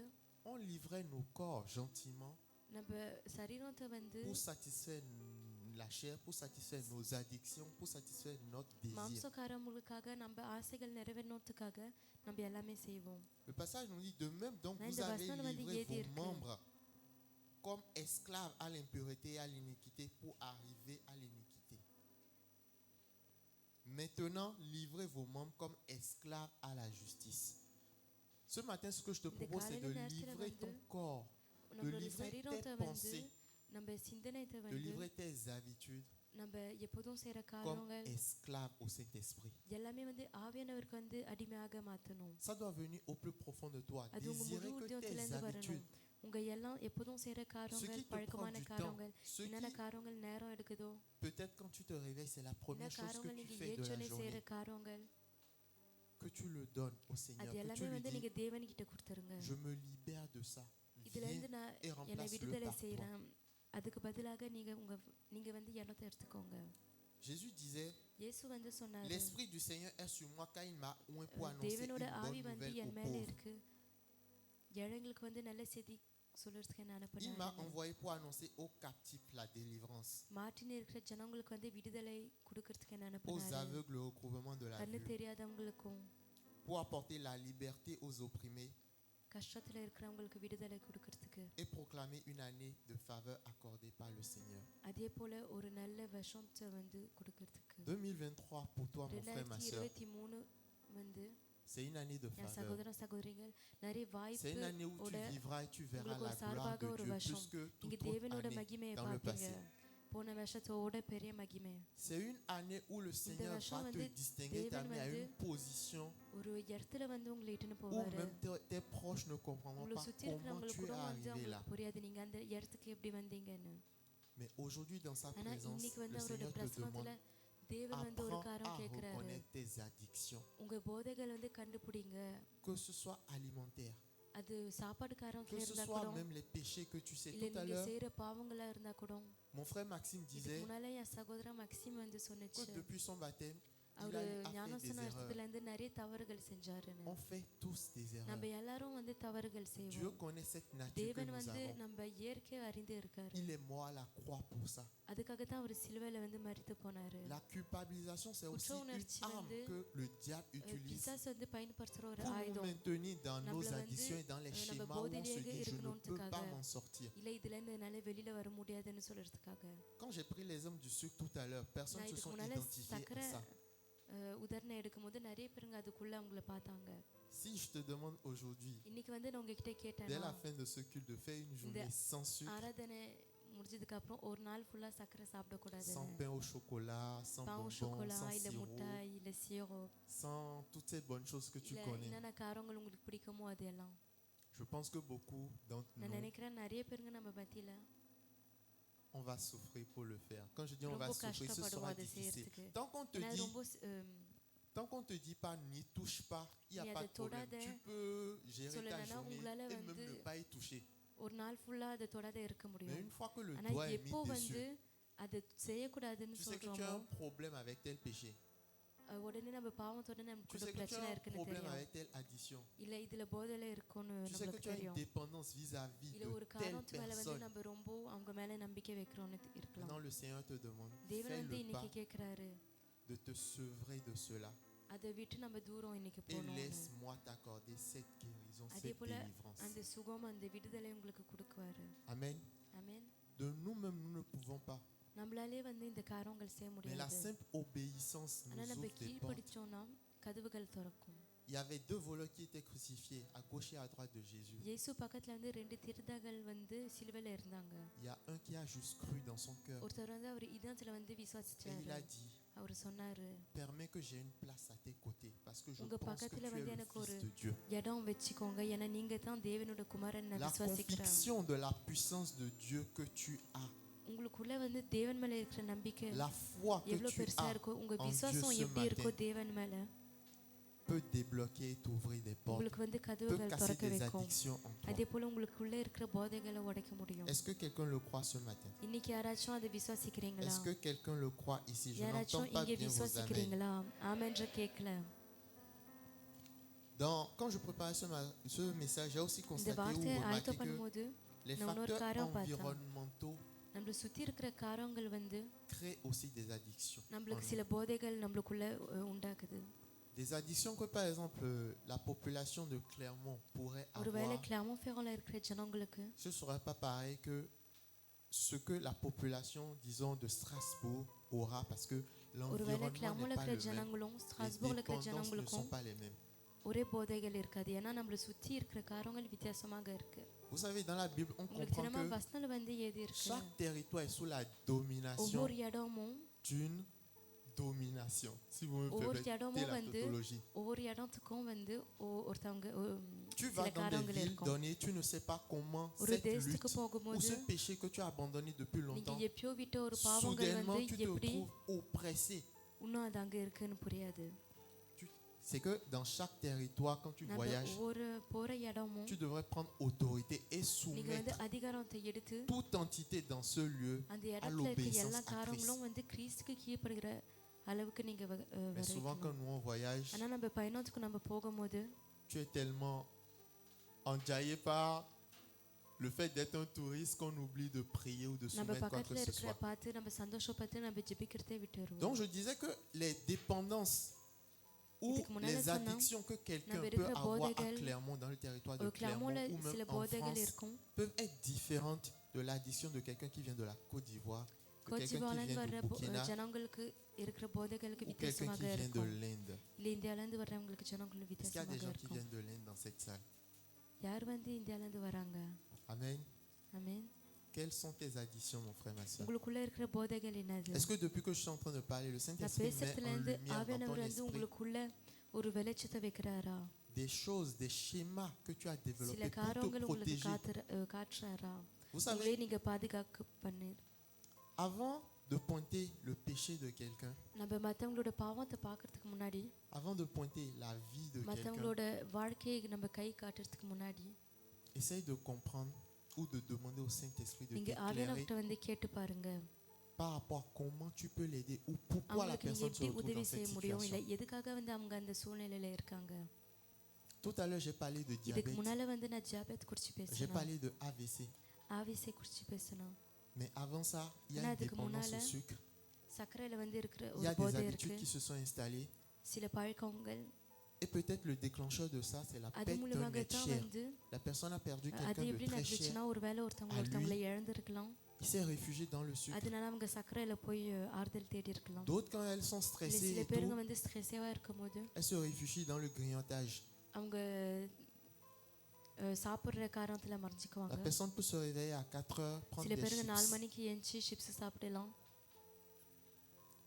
on livrait nos corps gentiment நம்ம சரீரத்தை வந்து pour satisfaire la chair, pour satisfaire nos addictions, pour satisfaire notre désir. மாம்சக்காரங்களுக்காக நம்ம ஆசைகள் நிறைவேறணும்துக்காக நம்ம எல்லாமே செய்வோம். Le passage nous dit, de même donc நான் vous இந்த avez வசனம் வந்து livré எழுதி vos இருக்கு. membres comme esclaves à l'impureté et à l'iniquité pour arriver à l'iniquité. Maintenant, livrez vos membres comme esclaves à la justice. Ce matin, ce que je te இந்த propose, c'est de காலையில நேரத்துல livrer ton வந்து corps, de நம்மளோட livrer சரீரத்தை tes வந்து pensées, நம்ம சிந்தனைத்தை de வந்து livrer tes habitudes நம்ம எப்போதும் செய்யற comme காரியங்கள் esclaves au Saint-Esprit. எல்லாமே வந்து ஆவியானவருக்கு வந்து அடிமையாக மாத்தணும். Ça doit venir au plus profond de toi. அது உங்க முழு Désirer que உத்தியோகத்துல tes இருந்து வரணும். habitudes, உங்க எல்லாம் எப்போதும் செய்யற ce காரியங்கள், qui te prend பழக்கமான du temps, காரியங்கள், ce என்னென்ன qui, காரியங்கள் நேரம் எடுக்குதோ, peut-être quand tu te réveilles, c'est la என்ன première chose que காரியங்கள் tu நீங்க fais de la ஏற்றோனே செய்யற journée. காரியங்கள், Que tu le donnes au Seigneur, அது que tu எல்லாமே lui வந்து dis, நீங்க தேவன்கிட்ட கொடுத்துருங்க. je me libère de ça. இதுல இருந்து Viens நான் et என்னை remplace-le விடுதலை par toi. செய்யறேன். அதுக்கு பதிலாக நீங்க வந்து எண்ணத்தை எடுத்துக்கோங்க. Jésus disait, இயேசு வந்து சொன்னாரு, l'Esprit du Seigneur est sur moi car il m'a oint pour annoncer une தேவனோட bonne ஆவி வந்து nouvelle aux என் மேல pauvres. இருக்கு, ஏழைங்களுக்கு வந்து நல்ல செய்தி சொல்றதுக்கு என்ன Il m'a அனுப்புனாரு. envoyé pour annoncer aux captifs la délivrance, மாட்டின் இருக்கிற ஜனங்களுக்கு வந்து விடுதலை கொடுக்கறதுக்கு என்ன aux அனுப்புனாரு. aveugles le recouvrement de la கண்ணு vue, தெரியாதவங்களுக்கும் pour apporter la liberté aux opprimés கஷ்டத்துல இருக்கிறவங்களுக்கு விடுதலை கொடுக்கறதுக்கு, et proclamer une année de faveur accordée par le Seigneur. அதே போல ஒரு நல்ல வருஷத்தை வந்து கொடுக்கறதுக்கு. 2023 pour toi, mon frère, ma soeur, 2023 வந்து c'est une année de என் faveur. சகோதர சகோதரிகள் நிறைய C'est une année où tu வாய்ப்போட vivras et tu verras உங்களுக்கு la ஒரு gloire சார்பாக de ஒரு Dieu வருஷம், plus que நீங்க toute autre தேவனோட année மகிமையை dans le பார்ப்பீங்க. passé. போன வருஷத்தோட பெரிய மகிமை. C'est une année où le Seigneur va வருஷம் te வந்து distinguer, தேவன் t'amener à வந்து une position ஒரு இடத்துல வந்து உங்களை இட்டுன்னு où போவாரு. même tes proches ne comprendront உங்களை pas சுத்தி comment இருக்கிறவங்களுக்கு tu es கூட வந்து arrivé là. அவங்களுக்கு புரியாது நீங்க அந்த இடத்துக்கு எப்படி வந்தீங்கன்னு. Mais aujourd'hui, dans sa ஆனா présence, இன்னைக்கு வந்து le அவரோட Seigneur te பிரசனத்துல demande, தேவன் வந்து ஒரு apprends காரம் à கேட்கிறாரு. reconnaître tes addictions, உங்க போதைகள் வந்து கண்டுபிடிங்க. que ce soit alimentaire, அது சாப்பாடு காரத்துல que ce இருந்தா soit கூட, même les péchés que tu sais. இல்ல Tout à நீங்க l'heure, செய்யற பாவங்களா இருந்தா கூட. mon frère Maxime இதுக்கு disait முன்னால என் சகோதர மக்சிம் வந்து que சொன்னுச்சு, depuis son baptême, il அவரு a fait des ஞானஸ்தானம் erreurs. எடுத்ததுல இருந்து நிறைய தவறுகள் செஞ்சாருன்னு. On fait tous des erreurs. நம்ம எல்லாரும் வந்து தவறுகள் Dieu செய்வோம். connaît cette nature que தேவன் nous வந்து avons. நம்ம இயற்கையை அறிந்து இருக்காரு. Il est mort à la croix pour ça. அதுக்காக தான் அவர் சிலுவையில வந்து மரித்து போனாரு. La culpabilisation, c'est aussi குற்ற une உணர்ச்சி arme வந்து que le diable utilise பிசாசு வந்து பயன்படுத்துற ஒரு pour nous ஆயுதம். maintenir dans nos நம்மள வந்து, addictions et dans les நம்ம schémas où on se போதையிலேயே dit je ne peux இருக்கணும்ன்றதுக்காக. pas m'en sortir. இல்ல இதுல இருந்து என்னால வெளியில வர முடியாதுன்னு சொல்றதுக்காக. Quand j'ai pris l'exemple du sucre tout à l'heure, personne நான் ne se இதுக்கு sont முன்னால identifiés சக்கரை à ça. உதாரணம் எடுக்கும்போது நிறைய பேருங்க அதுக்குள்ள அவங்கள பார்த்தாங்க. Si je te demande aujourd'hui, இன்னைக்கு வந்து நான் உங்ககிட்ட dès கேட்டேன்னா, la fin de ce culte, de faire une journée sans sucre, ஆராதனை முடிஞ்சதுக்கு அப்புறம் ஒரு நாள் ஃபுல்லா சக்கரை சாப்பிடக்கூடாது, sans pain au chocolat, sans பாவு bonbons, சோகோலா sans இல்ல sirop, முட்டாய் இல்ல zero sans toutes ces bonnes choses que tu இல்ல connais. என்னென்ன காரங்கள் உங்களுக்கு பிடிக்குமோ அது எல்லாம். Je pense que beaucoup d'entre நான் nous, நினைக்கிறேன் நிறைய பேருங்க நம்ம மத்தியில on va souffrir pour le faire. Quand je dis on ரொம்ப va souffrir, ce கஷ்டப்படுவோம் sera அதை difficile. செய்யறதுக்கு. Tant qu'on te ஏன்னா அது dit, ரொம்ப Tant qu'on ne te dit pas n'y touche pas, il n'y a நீ pas அதை de problème. தொடாத Tu peux gérer ta சொல்லலைன்னா journée உங்களால et même வந்து ne pas y toucher. ஒரு நாள் ஃபுல்லா அதை தொடாத இருக்க Mais முடியும். une fois que le ஆனா doigt est எப்போ mis வந்து dessus, அதை செய்யக்கூடாதுன்னு tu sais que tu as சொல்றோமோ un problème avec tel péché. உடனே நம்ம பாவத்தோட Tu நமக்கு sais que tu பிரச்சனை as un இருக்குன்னு problème தெரியும். avec telle addiction. இல்ல இதுல போதையில இருக்கும்னு Tu sais que நம்மளுக்கு tu as une தெரியும். dépendance vis-à-vis இல்ல ஒரு de telle காரணத்து மேல வந்து personne. நம்ம ரொம்ப அவங்க மேல நம்பிக்கை வைக்கிறோம்னு இருக்கலாம். Maintenant, le Seigneur te demande, தேவன் fais வந்து le இன்னைக்கு pas கேக்குறாரு, de te sevrer de cela அதை விட்டு நம்ம தூரம் இன்னைக்கு et போகணும். laisse-moi t'accorder cette guérison, அதே cette போல délivrance. அந்த சுகம் அந்த விடுதலை உங்களுக்கு கொடுக்குவாரு. Amen. ஆமென். De nous-mêmes, nous ne pouvons pas. நம்மளாலே வந்து இந்த காரியங்கள் செய்ய Mais la முடியாது. simple obéissance ஆனா nous நம்ம ouvre des portes. கீழ்ப்படிச்சோம்னா கதவுகள் திறக்கும். Il y avait deux voleurs qui étaient crucifiés à gauche et à droite de Jésus. இயேசு பக்கத்துல வந்து ரெண்டு திருடர்கள் வந்து சிலுவையில இருந்தாங்க. Il y a un qui a juste cru dans son cœur ஒருத்தர் வந்து அவர் இதயத்துல வந்து et il விசுவாசிச்சாரு. a dit, அவர் சொன்னாரு, permets que j'ai une place à tes côtés parce que je உங்க pense que பக்கத்துல tu es வந்து le எனக்கு Fils ஒரு de Dieu. இடம் வச்சுக்கோங்க, ஏன்னா நீங்க தான் தேவனோட குமாரன் நான் La விசுவாசிக்கிறேன். conviction de la puissance de Dieu que tu as, உங்களுக்குள்ள வந்து தேவன் மேல இருக்கிற நம்பிக்கை la foi que எவ்வளவு tu பெருசா as இருக்கோ, உங்க en Dieu விசுவாசம் ce எப்படி இருக்கோ matin தேவன் மேல peut débloquer et t'ouvrir des portes, உங்களுக்கு வந்து peut கதவுகள் casser திறக்க des வைக்கும். addictions en toi. அதே போல உங்களுக்குள்ள இருக்கிற போதைகளை உடைக்க முடியும். Est-ce que quelqu'un le croit ce matin? இன்னைக்கு யாராச்சும் அதை விசுவாசிக்கிறீங்களா? Est-ce que quelqu'un le croit ici? Je n'entends யாராச்சும் pas இங்க bien vos amens. விசுவாசிக்கிறீங்களா? ஆமென்ற கேட்கல. Quand je préparais ce message, j'ai aussi இந்த constaté ou வார்த்தையை remarqué ஆயத்தம் que பண்ணும்போது les நான் இன்னொரு facteurs காரியம் பார்த்தேன். environnementaux நம்மள சுத்தி இருக்கிற காரியங்கள் வந்து créent aussi des addictions. en நம்மளுக்கு nous. சில போதைகள் நம்மளுக்குள்ள உண்டாக்குது. Des addictions que par exemple la population de Clermont pourrait ஒருவேளை avoir, கிளாமோஃபேரோல இருக்கிற ஜனங்களுக்கு ce ne serait pas pareil que ce que la population, disons, de Strasbourg aura parce que ஒருவேளை l'environnement கிளாமோல n'est pas இருக்கிற le même. ஜனங்களும் Les ஸ்ட்ராஸ்பூர்ல இருக்கிற dépendances ne sont ஜனங்களுக்கும் pas les mêmes. ஒரே போதைகள் இருக்காது, ஏன்னா நம்மள சுத்தி இருக்கிற காரியங்கள் வித்தியாசமாக இருக்கு. Vous savez, dans la Bible, on உங்களுக்கு comprend தெரியுமா que வசனத்துல வந்து எது இருக்கு? chaque territoire est sous la domination ஒவ்வொரு இடமும் d'une domination. Si vous me ஒவ்வொரு permettez இடமும் la வந்து tautologie. ஒவ்வொரு இடத்துக்கும் வந்து ஒருத்தவங்க Tu சில vas dans des காரியங்கள் villes இருக்கும். données, tu ne sais pas comment ஒரு cette lutte தேசத்துக்கு ou போகும்போது ce péché que tu as abandonné depuis நீங்க longtemps, எப்பயோ விட்ட ஒரு பாவங்கள் soudainement வந்து tu te எப்படி retrouves oppressé. இன்னும் அது அங்க இருக்குன்னு புரியாது. C'est que dans chaque territoire, quand tu நம்ம voyages, ஒவ்வொரு போற இடமும் tu devrais prendre autorité et நீங்க வந்து soumettre அதிகாரத்தை எடுத்து toute entité dans ce lieu அந்த à இடத்துல இருக்க l'obéissance எல்லா à Christ. காரியங்களும் வந்து கிறிஸ்துக்கு கீழ்ப்படுகிற அளவுக்கு நீங்க Mais souvent, quand nous on voyage, ஆனா நம்ம பயணத்துக்கு நம்ம போகும்போது tu es tellement enjaillé par le fait d'être un touriste qu'on oublie de prier ou de நம்ம soumettre quoi பக்கத்துல que ce இருக்கிற soit. பார்த்து நம்ம சந்தோஷப்பட்டு நம்ம ஜெபிக்கிறதே விட்டுருவோம். Donc je disais que les dépendances ou இதுக்கு முன்னால les சொன்னோம், addictions que quelqu'un நம்ம peut இருக்கிற avoir à போதைகள், Clermont, dans le territoire de ஒரு கிளாமோல Clermont ou சில même en போதைகள் France, இருக்கும். peuvent être différentes de l'addiction de quelqu'un qui vient de la Côte d'Ivoire, de quelqu'un qui கோச்சிவாலன் vient வர்ற du Burkina ஜனங்களுக்கு இருக்கிற போதைகளுக்கு ou quelqu'un வித்தியாசமாக qui vient de இருக்கும். l'Inde. இல்ல இந்தியால இருந்து வர்றவங்களுக்கு ஜனங்களுக்கு Est-ce qu'il y a des வித்தியாசமாக gens qui இருக்கும். viennent de l'Inde dans cette salle? யார் வந்து இந்தியால இருந்து வராங்க? Amen. ஆமென். Quelles sont tes addictions, mon frère, ma soeur? உங்களுக்குள்ள இருக்கிற போதைகள் என்னது? Est-ce que depuis que je suis en train de parler, le நான் Saint-Esprit met பேசுறதுல en இருந்து lumière dans ஆவியானவர் ton வந்து esprit உங்களுக்குள்ள ஒரு வெளிச்சத்தை வைக்கிறாரா? des choses, des schémas que tu as சில développés pour te காரியங்கள் உங்களுக்கு protéger? காட்டுறாரா? Vous உங்களே savez, நீங்க பாதுகாக்க பண்ணு. avant de pointer le péché de quelqu'un, நம்ம மத்தவங்களோட பாவத்தை பார்க்கறதுக்கு முன்னாடி, avant de pointer la vie de quelqu'un, மத்தவங்களோட வாழ்க்கையை நம்ம கை காட்டுறதுக்கு முன்னாடி essaye de comprendre ou de demander au Saint-Esprit de நீங்க t'éclairer ஆவியானவர்கிட்ட வந்து கேட்டு பாருங்க. par rapport à comment tu peux l'aider ou pourquoi la அவங்களுக்கு நீங்க personne se எப்படி retrouve உதவி dans செய்ய cette முடியும், இல்ல situation. எதுக்காக வந்து அவங்க அந்த சூழ்நிலையில இருக்காங்க. Tout à l'heure, j'ai parlé de இதுக்கு diabète, முன்னால வந்து நான் ஜாபத் குறிச்சு j'ai பேசினேன், parlé de AVC, ஆவிசை குறிச்சு பேசினேன். mais avant ça, il y a ஆனா une அதுக்கு dépendance au முன்னால sucre, சர்க்கரையில வந்து இருக்கிற il y ஒரு a des போதை habitudes இருக்கு, qui se sont installées சில பழக்கங்கள். et peut-être le déclencheur de ça, c'est la அது perte d'un மூலமாக être தான் cher. வந்து La personne a perdu அது quelqu'un de எப்படி très cher, நடந்துச்சுன்னா ஒருவேளை à ஒருத்தவங்களை lui. இழந்திருக்கலாம், il s'est réfugié dans le sucre. அதனால அவங்க சர்க்கரையில போய் ஆறுதல் தேடி இருக்கலாம். D'autres, quand elles sont இல்ல stressées சில et பேருங்க tout, வந்து ஸ்ட்ரெஸ்ஸாக இருக்கும்போது elles se réfugient dans le grignotage. அவங்க சாப்பிட்ற காரணத்துல மறைஞ்சிக்குவாங்க. La personne peut se réveiller à 4 heures, prendre சில des பேருங்க 4 chips. மணிக்கு எந்திச்சு சிப்ஸ் சாப்பிடலாம்.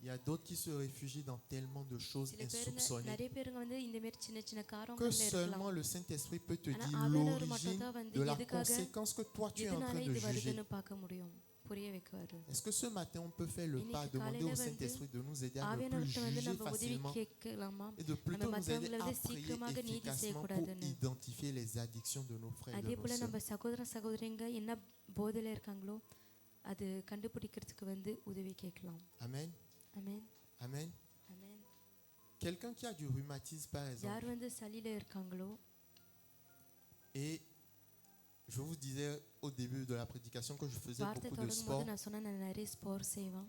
Il y a d'autres qui se réfugient dans tellement de choses சில பேருங்க insoupçonnées நிறைய பேருங்க வந்து இந்த மாதிரி சின்ன சின்ன que காரணங்கள்ல இருக்கலாம். seulement le Saint-Esprit peut te ஆனா dire ஆவியானவர் l'origine மட்டும் தான் வந்து de la எதுக்காக conséquence que toi tu es en எதனால train இது de juger. வருதுன்னு பார்க்க முடியும், புரிய வைக்குவாரு. Est-ce que ce matin, on peut faire le pas, இன்னைக்கு demander au காலையில வந்து Saint-Esprit de nous aider à ne plus ஆவியானவர்கிட்ட வந்து juger நம்ம உதவி facilement கேட்கலாமா? et de நம்ம plutôt nous aider மற்றவங்களை à விட prier சீக்கிரமாக நீதி efficacement pour செய்யக்கூடாதுன்னு. identifier les addictions de nos frères et அதே de போல nos நம்ம sœurs. சகோதர சகோதரிங்க என்ன போதையில இருக்காங்களோ அது கண்டுபிடிக்கிறதுக்கு வந்து உதவி கேட்கலாம். Amen. ஆமென். Amen. ஆமென். Quelqu'un qui a du rhumatisme, par exemple, யார் வந்து சளியில இருக்காங்களோ et je vous disais au début de la prédication que je faisais வார்த்தை beaucoup de தொடங்கும் sport. போது நான் சொன்னேன் நான் நிறைய ஸ்போர்ட் செய்வேன்.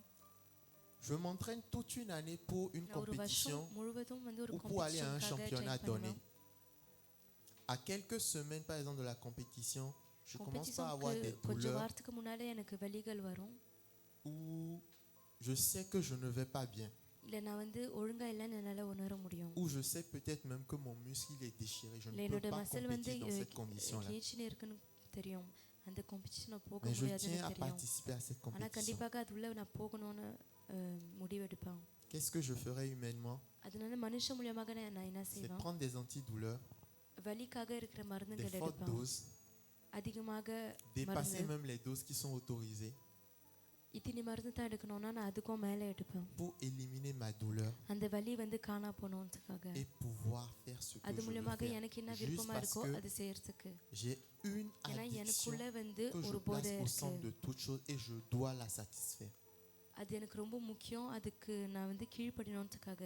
Je m'entraîne toute une année pour une நான் ஒரு compétition வருஷம் முழுவதும் வந்து ஒரு ou pour aller à un காம்படிஷனுக்காக championnat ட்ரை donné. பண்ணுவேன். À quelques semaines, par exemple, de la compétition, je commence pas à avoir des காம்படிஷனுக்கு கொஞ்சம் douleurs வாரத்துக்கு முன்னாலே எனக்கு வலிகள் வரும். où je sais que je ne vais pas bien, இல்லை நான் வந்து ஒழுங்கா இல்லைன்னு என்னால் உணர முடியும். où je sais peut-être même que mon muscle il est déchiré. Je இல்லை ne peux என்னோட pas மசில் வந்து compétir dans cette condition-là. கேச்சின்னு இருக்குன்னு தெரியும். அந்த காம்படிஷனை போக Mais je முடியாதுன்னு tiens à தெரியும். participer à cette ஆனால் compétition. கண்டிப்பாக அது உள்ள நான் போகணும்னு முடிவெடுப்பேன். Qu'est-ce que je ferai humainement? அதனால மனுஷ மூலியமாக நான் என்ன C'est செய்வேன், prendre des antidouleurs, வலிக்காக இருக்கிற des மருந்துகள் fortes எடுப்பேன். doses, அதிகமாக dépasser மருந்து même les doses qui sont autorisées இத்தனை மருந்து தான் எடுக்கணும்னா நான் அதுக்கும் மேலே எடுப்பேன். pour éliminer ma douleur அந்த வலி வந்து காணா போகணுன்றதுக்காக. et pouvoir faire ce que அது je veux மூலியமாக faire. எனக்கு என்ன Juste விருப்பமா parce இருக்கோ que அது செய்யறதுக்கு. j'ai une ஏன்னா addiction எனக்குள்ள வந்து que je ஒரு place போதை au இருக்கு. centre de toute chose et je dois la satisfaire. அது எனக்கு ரொம்ப முக்கியம். அதுக்கு நான் வந்து கீழ்ப்படினோன்றதுக்காக.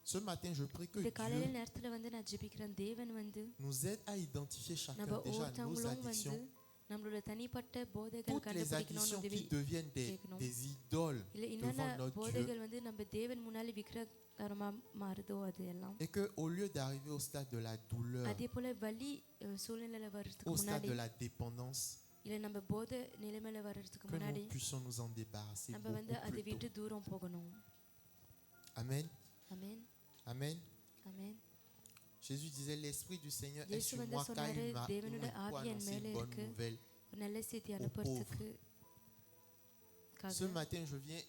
Ce matin, je prie que இந்த காலையில Dieu நேரத்துல வந்து நான் ஜெபிக்கிறேன், தேவன் வந்து nous aide à identifier chacun நம்ம déjà nos ஒவ்வொருத்தவங்களும் வந்து addictions, நம்மளோட தனிப்பட்ட போதைகள் toutes les கண்டுபிடிக்கணும்னு addictions உதவி qui deviennent கேட்கணும். des idoles இல்லை என்னென்ன devant notre Dieu, போதைகள் வந்து நம்ம தேவன் முன்னாடி விக்கிரகமா மாறுதோ அது எல்லாம். et que au lieu d'arriver au stade de la douleur, அதே போல வலி சூழ்நிலையில வர்றதுக்கு au stade முன்னாடி de la dépendance, இல்லை நம்ம போதை நிலைமையில வர்றதுக்கு que முன்னாடி nous puissions nous en débarrasser நம்ம வந்து beaucoup அதை plus tôt. விட்டு தூரம் போகணும். Amen. ஆமென். Amen. ஆமென். Jésus disait, l'Esprit du Seigneur est Jésus sur வந்து moi car சொன்னாரு, il m'a தேவனோட oint pour ஆவி என் annoncer மேல une bonne இருக்கு. nouvelle. ஒரு நல்ல செய்தி அனுப்புறதுக்கு Ce matin, je viens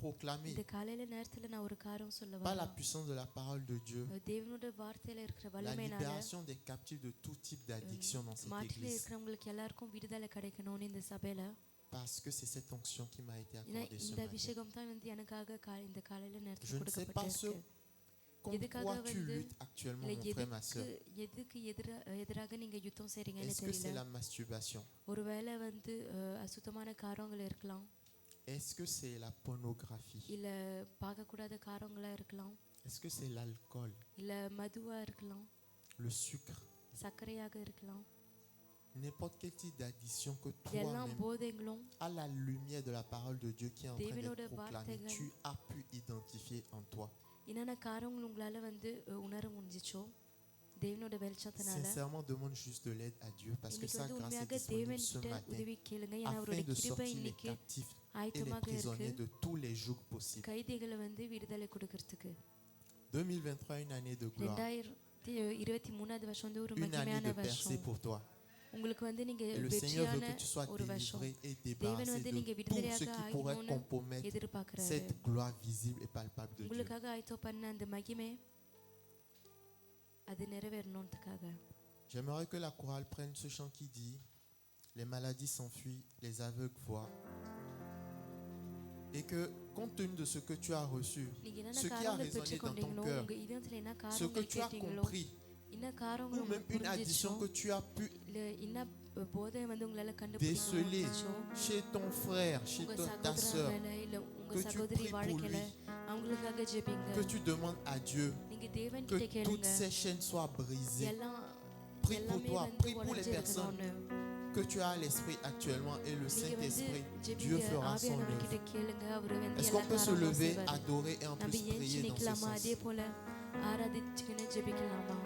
proclamer இந்த காலையில நேரத்துல நான் ஒரு காரியம் சொல்ல par la வரேன். puissance de la parole de Dieu தேவனோட வார்த்தையில இருக்கிற la வல்லமையினால libération des captifs de tout type d'addiction dans cette மாட்டில église. இருக்கிறவங்களுக்கு எல்லாருக்கும் விடுதலை கிடைக்கணும்னு இந்த சபையில. Parce que c'est cette onction qui m'a été ஏன்னா accordée ce இந்த matin. அபிஷேகம் தான் வந்து எனக்காக இந்த காலையில Je நேரத்துல ne sais pas ce கொடுக்கப்பட்டிருக்கு. contre எதுக்காக quoi tu வந்து luttes actuellement, இல்லை mon frère, ma soeur. எதுக்கு எதிராக நீங்க யுத்தம் செய்றீங்கன்னு Est-ce que c'est தெரியல. la masturbation? ஒருவேளை வந்து அசுத்தமான காரங்கள் இருக்கலாம், Est-ce que c'est la pornographie? இல்ல பார்க்கக்கூடாத காரங்களா இருக்கலாம், Est-ce que c'est l'alcool, இல்ல மதுவா இருக்கலாம், le sucre? சர்க்கரையாக இருக்கலாம். N'importe quel type d'addiction que எல்லாம் toi-même, போதைகளும் à la lumière de la parole de Dieu qui est en train தேவனோட d'être proclamée, வார்த்தைகள். tu as pu identifier en toi. என்னென்ன காரங்கள் உங்களால வந்து உணர முடிஞ்சிச்சோ தேவனோட வெளிச்சத்தினால. Sincèrement, demande juste de l'aide à Dieu parce que இன்னைக்கு sa வந்து grâce est உண்மையாக disponible தேவன் ce கிட்ட matin உதவி கேளுங்க. ஏன்னா afin அவருடைய de கிருபை sortir les இன்னைக்கு captifs et les ஆயத்தமாக இருக்கு prisonniers de tous les jougs possibles. கைதிகளை வந்து விடுதலை கொடுக்கறதுக்கு. 2023, une année de gloire, 2023 வருஷம் வந்து ஒரு une année மகிமையான de percée வருஷம். pour toi. உங்களுக்கு வந்து நீங்க Et le Seigneur veut வெற்றியான que tu sois ஒரு வருஷம். délivré et தேவன் débarrassé வந்து நீங்க de tout விடுதலையாக ce qui pourrait ஆகணும்னு compromettre எதிர்பார்க்கிறாரு. cette gloire visible et palpable de Dieu. உங்களுக்காக ஆயத்தம் பண்ண அந்த மகிமை அது நிறைவேறணுன்றதுக்காக. J'aimerais que la chorale prenne ce chant qui dit: les maladies s'enfuient, les aveugles voient. Et que, compte tenu de ce que tu as reçu, நீங்க என்னென்ன ce qui a காரங்கள் résonné dans ton பெற்றுக்கொண்டீங்களோ, cœur, உங்க இதயத்துல என்ன ce que காரங்கள் tu as கேட்டீங்களோ, compris, என்ன ou காரங்கள் même உங்களுக்கு une addiction புரிஞ்சிச்சோ, que tu as pu இல்ல என்ன போதை வந்து உங்களால கண்டுபிடிக்க déceler முடிஞ்சிச்சோ, chez ton frère, chez உங்க ta சகோதரன் soeur, மேல இல்ல உங்க que tu சகோதரி pries pour வாழ்க்கையில lui, அவங்களுக்காக ஜெபிங்க. que tu demandes à Dieu நீங்க தேவன் que கிட்ட கேளுங்க. toutes ces chaînes soient brisées. எல்லாம் Prie pour எல்லாமே toi, வந்து prie pour les personnes உடைஞ்சிருக்கணும்னு. que tu as à l'esprit actuellement et le நீங்க வந்து Saint-Esprit, Dieu ஜெபிங்க, fera son ஆவியானவர் கிட்ட œuvre. கேளுங்க, அவர் வந்து Est-ce எல்லா qu'on peut se காரியமும் lever, செய்வாரு. adorer et en நம்ம plus ஏஞ்சி prier dans ce நிக்கலாமா? அதே sens? போல ஆராதிச்சுக்கின்னு ஜெபிக்கலாமா?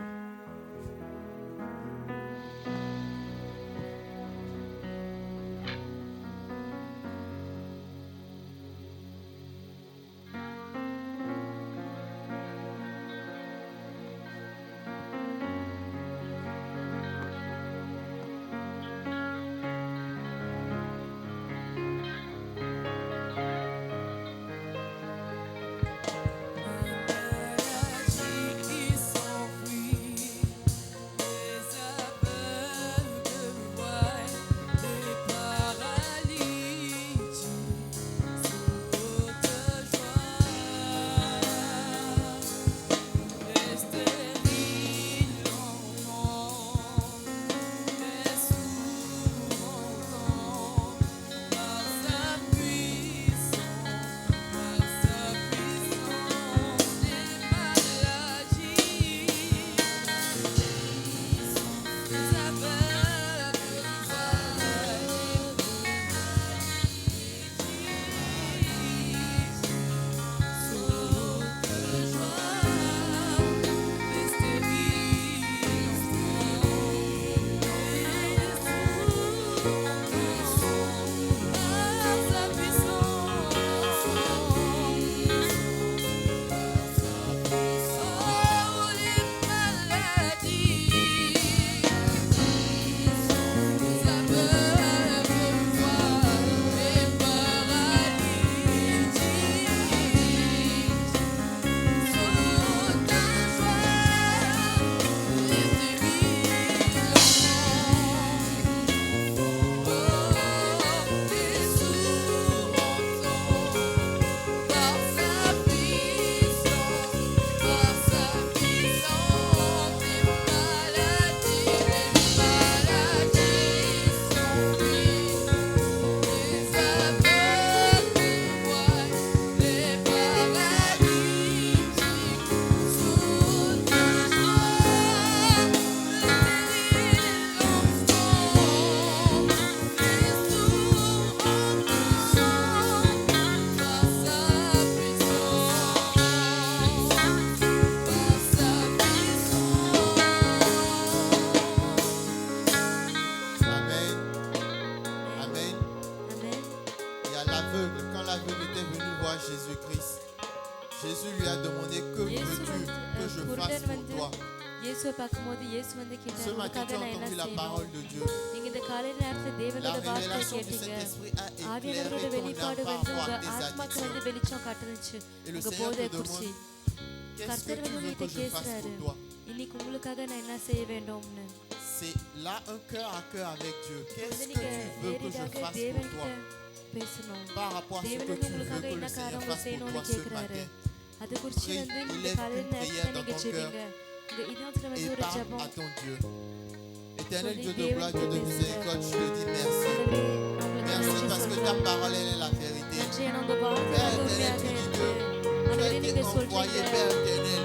Maladie qui s'enfuit, aveugle était venu voir Jésus-Christ, Jésus lui a demandé que veux-tu que je fasse pour toi? இயேசுவை பார்க்கும்போது இயேசு வந்து Ce கேட்டார், matin, உனக்காக tu as நான் என்ன entendu la செய்யணும்? parole de Dieu. நீங்க இந்த காலை நேரத்துல La தேவனோட வார்த்தையை révélation du கேட்டீங்க. Saint-Esprit a éclairé ஆவியானவரோட ton âme வெளிப்பாடு par வந்து rapport உங்க à tes ஆத்மாக்கு addictions. வந்து வெளிச்சம் காட்டுனுச்சு. Et le உங்க Seigneur போதையை te குறிச்சு demande, qu'est-ce que கர்த்தர் tu வந்து veux உங்ககிட்ட que je fasse கேட்கிறாரு, pour toi? இன்னைக்கு உங்களுக்காக நான் என்ன செய்ய வேண்டும்னு. C'est là un cœur à cœur avec Dieu. Qu'est-ce வந்து que நீங்க tu veux que je நேரடியாக fasse pour தேவன்கிட்ட toi? பேசணும். Par rapport à ce தேவன் que வந்து tu veux உங்களுக்காக que என்ன le Seigneur காரியங்கள் fasse pour செய்யணும்னு toi ce கேட்கிறாரு. matin. அது குறிச்சு Prie, வந்து இந்த élève காலை une நேரத்துல prière நீங்க dans ton ஜெபிங்க. உங்க இதயத்துல வந்து Et ஒரு parle ஜெபம். à ton Dieu. Éternel Sois Dieu Dieu de gloire, Dieu de béni. miséricorde, je te dis merci. ஆண்டவரே, நான் உங்களுக்கு Merci நன்றி parce que ta சொல்றேன். parole, elle est la vérité. நன்றி, ஏன்னா உங்க வார்த்தை Père வந்து éternel, உண்மையாக tu dis இருக்கு. que tu as ஆண்டவரே, été நீங்க envoyé, சொல்றீங்க, Père éternel,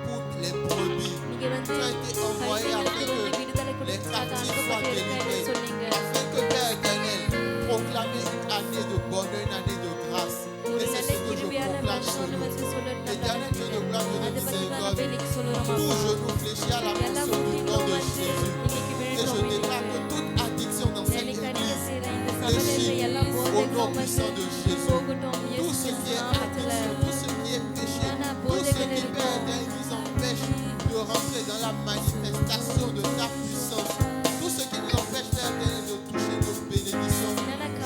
pour les brebis. நீங்க வந்து Tu as été envoyé afin கைதிகளுக்கு வந்து que விடுதலை les கொடுக்கறதுக்காக captifs soient அனுப்பப்பட்டிருக்கிறேன்னு சொன்னீங்க. délivrés. Afin que, Père éternel, proclamer une année de bonheur, une année de grâce. ஒரு Et c'est நல்ல ce que je கிருபையான proclame வருஷம்னு sur nous. வந்து சொல்லணும் நம்ம Éternel Dieu de gloire, Dieu de அது பத்தி தான் நம்ம miséricorde, இன்னைக்கு சொல்றோம் tout அப்பா. genou fléchi à la எல்லா mention du nom முட்டிகளும் de வந்து Jésus. இன்னைக்கு Et je விழுந்தோம் déclare que இன்னைக்கு. toute addiction dans cette இன்னைக்கு அறிக்கை église செய்றேன், இந்த சபையில இருக்கிற எல்லா fléchit au nom போதைகளும் puissant வந்து de Jésus. போகட்டும் Tout இயேசு ce qui est நாமத்துல. addiction, tout ce qui est péché, tout ce qui Père éternel nous empêche de rentrer dans la manifestation de ta puissance, tout ce qui nous empêche, Père éternel, de toucher nos bénédictions,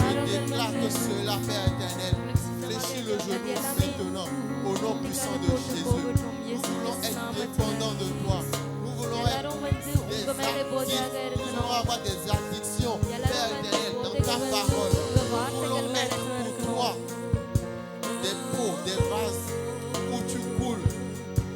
je déclare que cela, Père éternel, fléchit le genou maintenant au nom puissant de Jésus. Nous voulons être dépendants de toi. Nous voulons être எல்லாரும் வந்து உங்க மேல போதையாக nous voulons இருக்கணும். avoir des addictions, Père எல்லாரும் வந்து éternel, dans ta போதைகள் வந்து parole. உங்க Nous வார்த்தைகள் voulons மேல être pour இருக்கணும். toi des pots, des vases où tu coules.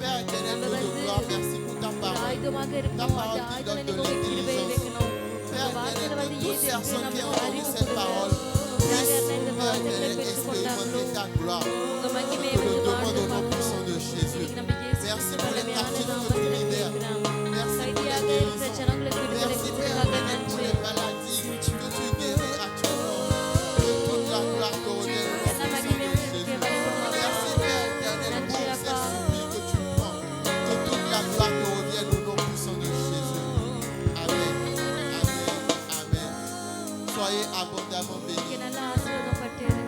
Père éternel, Dieu de gloire, merci pour ta ஒரு parole. ஆயுதமாக இருக்கணும். அந்த ஆயுதங்களை நீங்க உங்க கிருபையை வைக்கணும். உங்க Père வார்த்தையில éternel, வந்து que toute ஏது இருக்கு personne qui a நமக்கு entendu அறிவு cette கொடுங்க. parole யார் puisse, யாரெல்லாம் இந்த Père வார்த்தைகளை éternel, பெற்றுக் கொண்டாங்களோ expérimenter ta gloire. உங்க மகிமையை Je le வந்து demande வாழ்ந்து au nom பார்க்கணும். puissant de Jésus. இன்னைக்கு நம்ம இயேசு Merci கிறிஸ்து pour les வல்லமையான captifs que நாமத்தில் tu libères. ஜெபிக்கிறோம். Merci pour les கைதியாக இருக்கிற guérisons. ஜனங்களுக்கு விடுதலை Merci Père கொடுத்ததுக்காக éternel pour நன்றி. les maladies que tu guéris actuellement. Que toute la gloire te revienne au nom எல்லா puissant de மகிமையும் Jésus. உங்களுக்கே வரட்டும் அப்பா. Merci Père éternel Nandri, pour ces Appa. soupirs que tu prends. Que toute la gloire te revienne au nom puissant de Jésus. Amen. Amen. Amen. Soyez abondamment நீங்க bénis. நல்லா ஆசீர்வாதப்பட்டு இருங்க.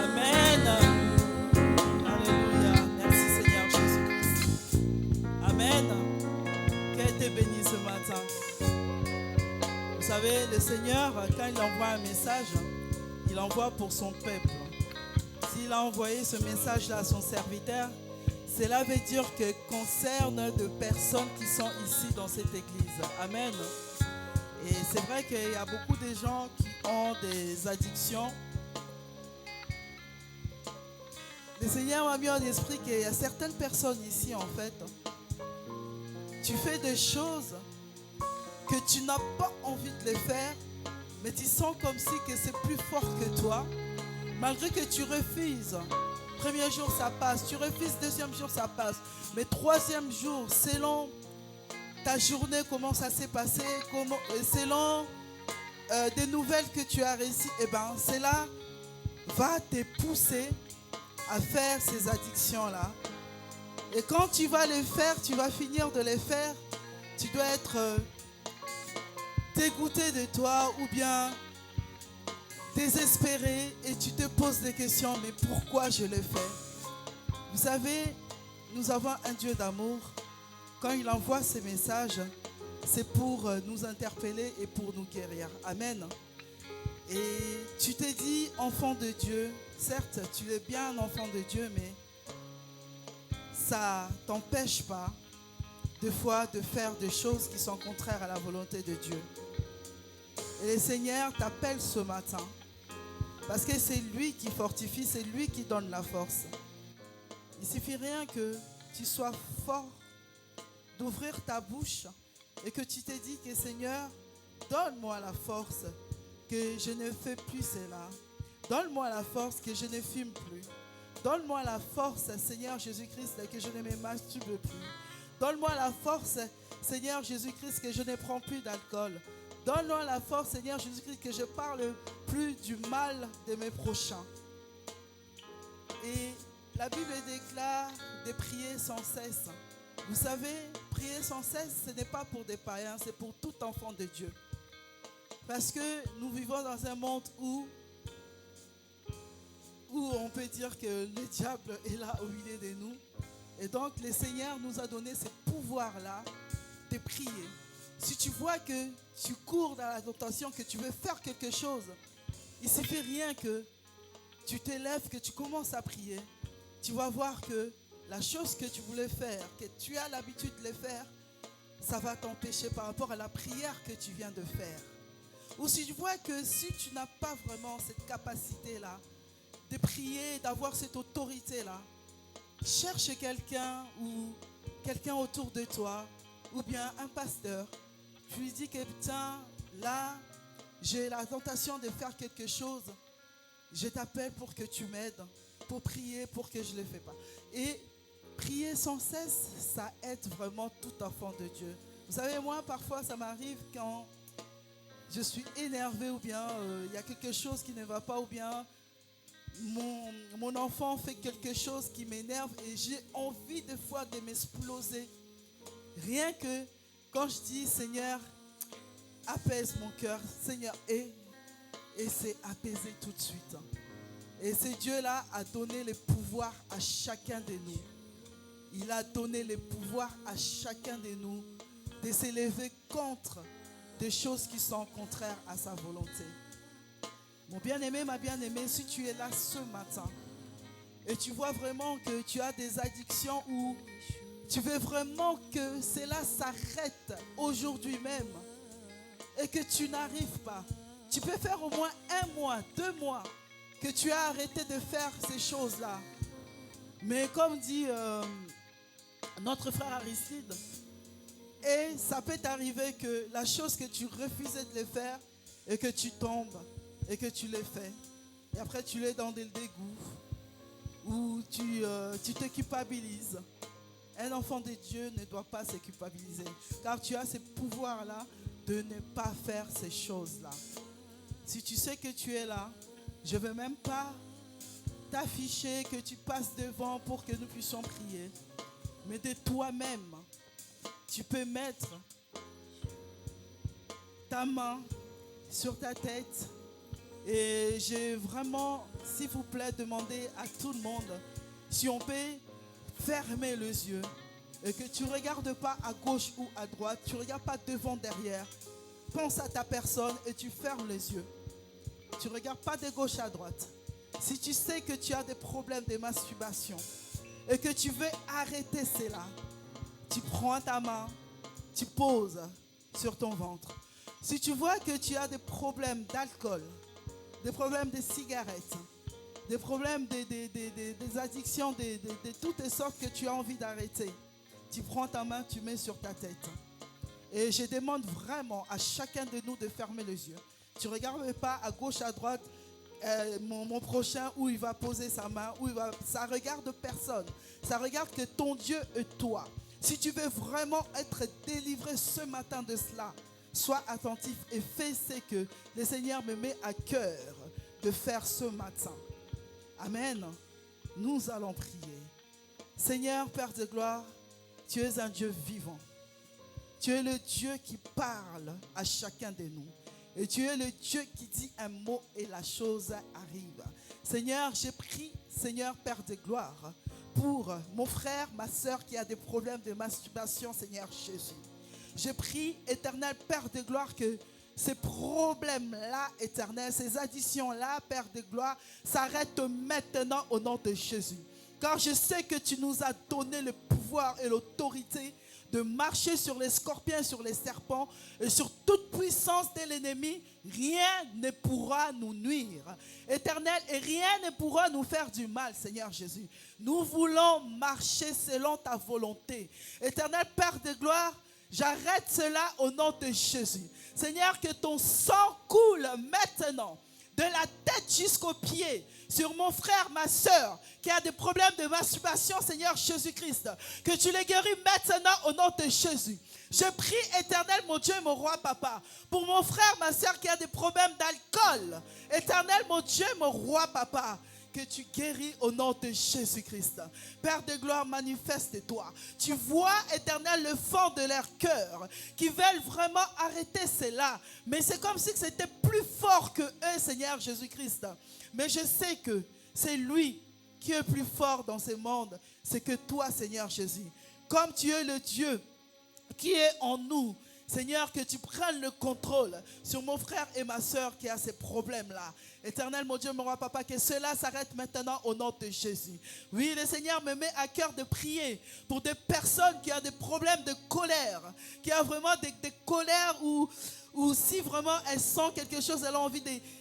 Amen. Alléluia. Merci Seigneur Jésus-Christ. Amen. Qu'elle te bénisse ce matin. Vous savez, le Seigneur, quand il envoie un message, il envoie pour son peuple. S'il a envoyé ce message-là à son serviteur, cela veut dire que concerne de personnes qui sont ici dans cette église. Amen. Et c'est vrai qu'il y a beaucoup de gens qui ont des addictions. Le Seigneur m'a mis en esprit qu'il y a certaines personnes ici, en fait, tu fais des choses que tu n'as pas envie de les faire, mais tu sens comme si que c'est plus fort que toi, malgré que tu refuses. Premier jour, ça passe. Tu refuses, deuxième jour, ça passe. Mais troisième jour, selon ta journée, comment ça s'est passé, selon des nouvelles que tu as reçues, eh ben, cela va te pousser à faire ces addictions-là. Et quand tu vas les faire, tu vas finir de les faire, tu dois être dégoûté de toi ou bien désespéré et tu te poses des questions, mais pourquoi je le fais? Vous savez, nous avons un Dieu d'amour. Quand il envoie ces messages, c'est pour nous interpeller et pour nous guérir. Amen. Et tu t'es dit enfant de Dieu, certes, tu es bien un enfant de Dieu, mais ça ne t'empêche pas, des fois, de faire des choses qui sont contraires à la volonté de Dieu. Et le Seigneur t'appelle ce matin, parce que c'est lui qui fortifie, c'est lui qui donne la force. Il suffit rien que tu sois fort, d'ouvrir ta bouche et que tu te dis que Seigneur, donne-moi la force que je ne fais plus cela. Donne-moi la force que je ne fume plus. Donne-moi la force, Seigneur Jésus-Christ, que je ne me masturbe plus. Donne-moi la force, Seigneur Jésus-Christ, que je ne prends plus d'alcool. Donne-moi la force, Seigneur Jésus-Christ, que je parle plus du mal de mes prochains. Et la Bible déclare de prier sans cesse. Vous savez, prier sans cesse, ce n'est pas pour des païens, c'est pour tout enfant de Dieu. Parce que nous vivons dans un monde où on peut dire que le diable est là au milieu de nous. Et donc, le Seigneur nous a donné ce pouvoir-là de prier. Si tu vois que tu cours dans la tentation, que tu veux faire quelque chose, il ne suffit rien que tu t'élèves, que tu commences à prier. Tu vas voir que la chose que tu voulais faire, que tu as l'habitude de le faire, ça va t'empêcher par rapport à la prière que tu viens de faire. Ou si tu vois que si tu n'as pas vraiment cette capacité-là de prier, d'avoir cette autorité-là, cherche quelqu'un ou quelqu'un autour de toi, ou bien un pasteur. Tu lui dis que putain, là, j'ai la tentation de faire quelque chose. Je t'appelle pour que tu m'aides, pour prier, pour que je ne le fasse pas. Et prier sans cesse, ça aide vraiment tout enfant de Dieu. Vous savez, moi, parfois, ça m'arrive quand je suis énervé ou bien il y a quelque chose qui ne va pas ou bien mon enfant fait quelque chose qui m'énerve et j'ai envie des fois de m'exploser. Rien que quand je dis Seigneur, apaise mon cœur, Seigneur, et c'est apaisé tout de suite. Et ce Dieu-là a donné le pouvoir à chacun de nous. Il a donné le pouvoir à chacun de nous de s'élever contre des choses qui sont contraires à sa volonté. Mon bien-aimé, ma bien-aimée, si tu es là ce matin et tu vois vraiment que tu as des addictions ou tu veux vraiment que cela s'arrête aujourd'hui même et que tu n'arrives pas, tu peux faire au moins 1 mois, 2 mois que tu as arrêté de faire ces choses-là. Mais comme dit notre frère Aristide, et ça peut t'arriver que la chose que tu refusais de le faire et que tu tombes et que tu le fais. Et après tu es dans le dégoût ou tu te culpabilises. Un enfant de Dieu ne doit pas se culpabiliser car tu as ce pouvoir-là de ne pas faire ces choses-là. Si tu sais que tu es là, je ne veux même pas t'afficher que tu passes devant pour que nous puissions prier. Mais de toi-même, tu peux mettre ta main sur ta tête et j'ai vraiment, s'il vous plaît, demandé à tout le monde si on peut fermer les yeux et que tu ne regardes pas à gauche ou à droite, tu ne regardes pas devant, derrière. Pense à ta personne et tu fermes les yeux. Tu ne regardes pas de gauche à droite. Si tu sais que tu as des problèmes de masturbation et que tu veux arrêter cela, tu prends ta main, tu poses sur ton ventre. Si tu vois que tu as des problèmes d'alcool, des problèmes de cigarettes, des problèmes des addictions de toutes les sortes que tu as envie d'arrêter, tu prends ta main, tu mets sur ta tête. Et je demande vraiment à chacun de nous de fermer les yeux. Tu ne regardes pas à gauche, à droite, mon prochain où il va poser sa main, ça regarde personne. Ça regarde que ton Dieu est toi. Si tu veux vraiment être délivré ce matin de cela, sois attentif et fais ce que le Seigneur me met à cœur de faire ce matin. Amen. Nous allons prier. Seigneur, Père de gloire, tu es un Dieu vivant. Tu es le Dieu qui parle à chacun de nous. Et tu es le Dieu qui dit un mot et la chose arrive. Seigneur, j'ai prié, Seigneur, Père de gloire, pour mon frère, ma soeur qui a des problèmes de masturbation, Seigneur Jésus. Je prie, éternel Père de gloire, que ces problèmes-là, éternel, ces additions-là, Père de gloire, s'arrêtent maintenant au nom de Jésus. Car je sais que tu nous as donné le pouvoir et l'autorité de marcher sur les scorpions, sur les serpents et sur toute puissance de l'ennemi. Rien ne pourra nous nuire, éternel, et rien ne pourra nous faire du mal, Seigneur Jésus. Nous voulons marcher selon ta volonté. Éternel Père de gloire, j'arrête cela au nom de Jésus. Seigneur, que ton sang coule maintenant de la tête jusqu'aux pieds sur mon frère, ma soeur qui a des problèmes de masturbation, Seigneur Jésus-Christ. Que tu les guéris maintenant au nom de Jésus. Je prie, éternel, mon Dieu, mon roi, papa, pour mon frère, ma soeur qui a des problèmes d'alcool. Éternel, mon Dieu, mon roi, papa, que tu guéris au nom de Jésus-Christ. Père de gloire, manifeste-toi. Tu vois, Éternel, le fond de leur cœur, qui veulent vraiment arrêter cela. Mais c'est comme si c'était plus fort que eux, Seigneur Jésus-Christ. Mais je sais que c'est lui qui est plus fort dans ce monde. C'est que toi, Seigneur Jésus. Comme tu es le Dieu qui est en nous, Seigneur, que tu prennes le contrôle sur mon frère et ma soeur qui a ces problèmes-là. Éternel, mon Dieu, mon roi, papa, que cela s'arrête maintenant au nom de Jésus. Oui, le Seigneur me met à cœur de prier pour des personnes qui ont des problèmes de colère, qui ont vraiment des colères ou si vraiment elles sentent quelque chose,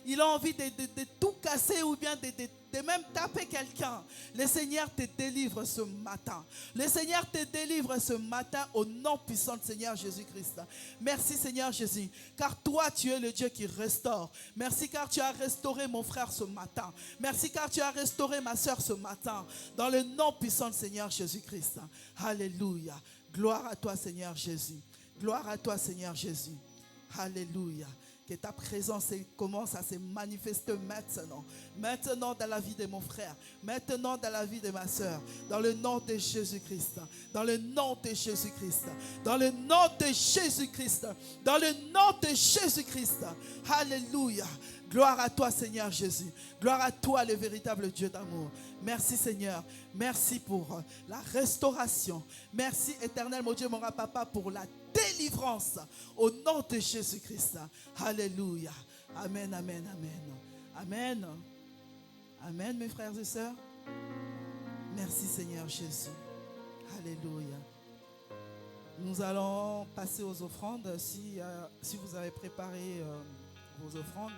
il a envie de tout casser ou bien de même taper quelqu'un. Le Seigneur te délivre ce matin. Le Seigneur te délivre ce matin au nom puissant de Seigneur Jésus-Christ. Merci Seigneur Jésus, car toi tu es le Dieu qui restaure. Merci car tu as restauré mon frère ce matin. Merci car tu as restauré ma soeur ce matin. Dans le nom puissant de Seigneur Jésus-Christ. Alléluia. Gloire à toi Seigneur Jésus. Gloire à toi Seigneur Jésus. Alléluia. Que ta présence commence à se manifester maintenant. Maintenant dans la vie de mon frère. Maintenant dans la vie de ma soeur. Dans le nom de Jésus-Christ. Dans le nom de Jésus-Christ. Dans le nom de Jésus-Christ. Dans le nom de Jésus-Christ. Alléluia. Gloire à toi Seigneur Jésus. Gloire à toi le véritable Dieu d'amour. Merci Seigneur. Merci pour la restauration. Merci éternel mon Dieu, mon roi papa pour la délivrance au nom de Jésus-Christ. Alléluia. Amen, amen, amen. Amen. Amen mes frères et sœurs. Merci Seigneur Jésus. Alléluia. Nous allons passer aux offrandes. Si vous avez préparé vos offrandes,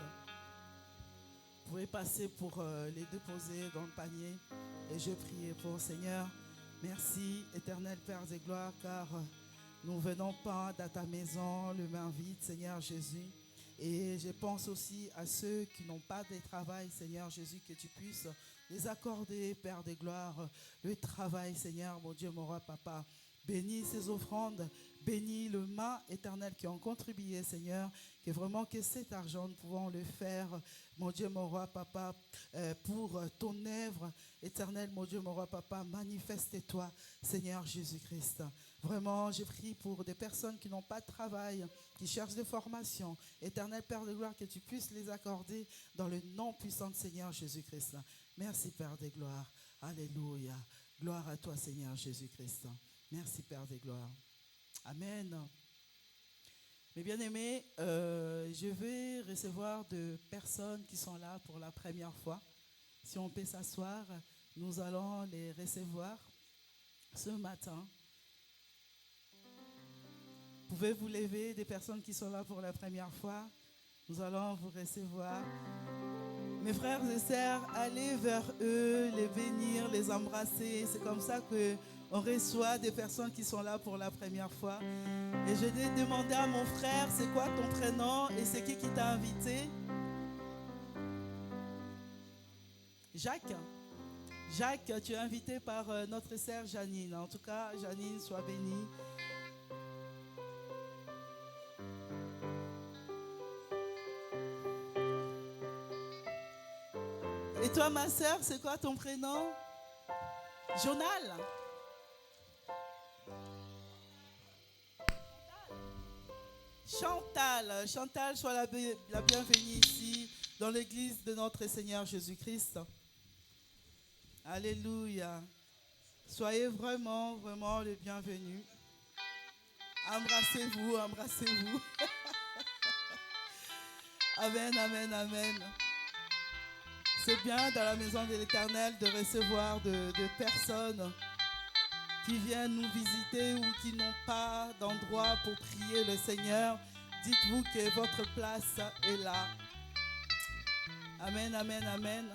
vous pouvez passer pour les déposer dans le panier. Et je prie pour Seigneur. Merci, éternel Père et gloire, car nous ne venons pas dans ta maison, le main vide, Seigneur Jésus. Et je pense aussi à ceux qui n'ont pas de travail, Seigneur Jésus, que tu puisses les accorder, Père de gloire, le travail, Seigneur, mon Dieu, mon roi, papa. Bénis ces offrandes, bénis le main éternel qui ont contribué, Seigneur, que vraiment que cet argent, nous pouvons le faire, mon Dieu, mon roi, papa, pour ton œuvre éternelle, mon Dieu, mon roi, papa, manifeste-toi, Seigneur Jésus-Christ. Vraiment, je prie pour des personnes qui n'ont pas de travail, qui cherchent des formations. Éternel Père de gloire, que tu puisses les accorder dans le nom puissant de Seigneur Jésus-Christ. Merci Père de gloire. Alléluia. Gloire à toi, Seigneur Jésus-Christ. Merci Père de gloire. Amen. Mes bien-aimés, je vais recevoir de personnes qui sont là pour la première fois. Si on peut s'asseoir, nous allons les recevoir ce matin. Pouvez vous lever, des personnes qui sont là pour la première fois. Nous allons vous recevoir. Mes frères et sœurs, allez vers eux, les bénir, les embrasser. C'est comme ça qu'on reçoit des personnes qui sont là pour la première fois. Et je vais demander à mon frère, c'est quoi ton prénom et c'est qui t'a invité? Jacques. Jacques, tu es invité par notre sœur Janine. En tout cas, Janine, sois bénie. Et toi, ma sœur, c'est quoi ton prénom? Jonal. Chantal. Chantal, sois la bienvenue ici, dans l'église de notre Seigneur Jésus-Christ. Alléluia. Soyez vraiment, vraiment les bienvenus. Embrassez-vous, embrassez-vous. Amen, amen, amen. C'est bien dans la maison de l'Éternel de recevoir de personnes qui viennent nous visiter ou qui n'ont pas d'endroit pour prier le Seigneur. Dites-vous que votre place est là. Amen, amen, amen.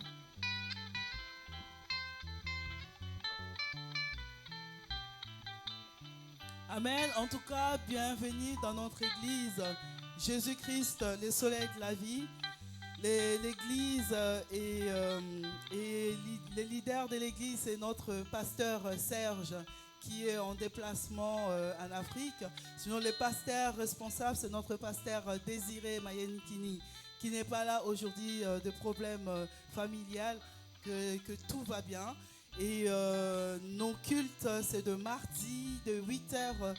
Amen. En tout cas, bienvenue dans notre église. Jésus-Christ, le soleil de la vie. L'église et les leaders de l'église, c'est notre pasteur Serge qui est en déplacement en Afrique. Sinon, le pasteur responsable, c'est notre pasteur Désiré Mayenkini qui n'est pas là aujourd'hui de problèmes familial. que tout va bien. Et nos cultes, c'est de mardi, de 8h,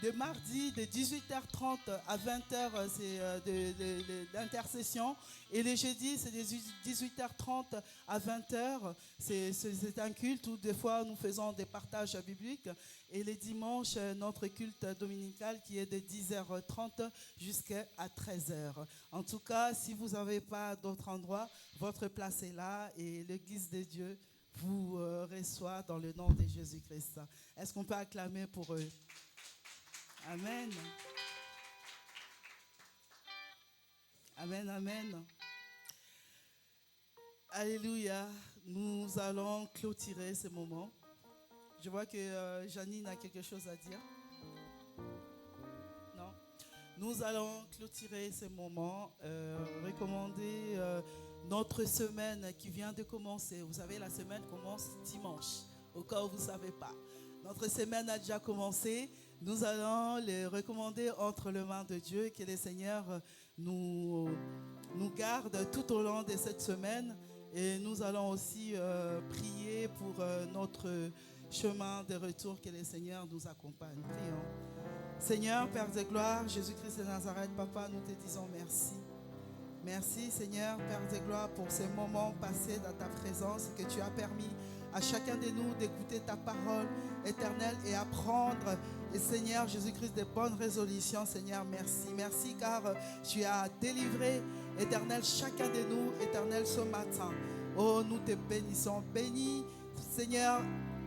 de mardi, de 18h30 à 20h, c'est de l'intercession. Et les jeudis, c'est de 18h30 à 20h. C'est un culte où des fois nous faisons des partages bibliques. Et les dimanches, notre culte dominical qui est de 10h30 jusqu'à 13h. En tout cas, si vous n'avez pas d'autre endroit, votre place est là et l'Église de Dieu vous reçoit dans le nom de Jésus-Christ. Est-ce qu'on peut acclamer pour eux? Amen. Amen, amen. Alléluia. Nous allons clôturer ce moment. Je vois que Janine a quelque chose à dire. Non? Nous allons clôturer ce moment, recommander notre semaine qui vient de commencer. Vous savez, la semaine commence dimanche, au cas où vous ne savez pas. Notre semaine a déjà commencé. Nous allons les recommander entre les mains de Dieu, que le Seigneur nous garde tout au long de cette semaine. Et nous allons aussi prier pour notre chemin de retour, que le Seigneur nous accompagne. Prions. Seigneur, Père de gloire, Jésus-Christ de Nazareth, Papa, nous te disons merci. Merci Seigneur, Père de gloire, pour ces moments passés dans ta présence, que tu as permis à chacun de nous d'écouter ta parole éternelle et apprendre, et Seigneur Jésus-Christ, des bonnes résolutions. Seigneur, merci. Merci car tu as délivré, éternel, chacun de nous, éternel, ce matin. Oh, nous te bénissons. Bénis, Seigneur,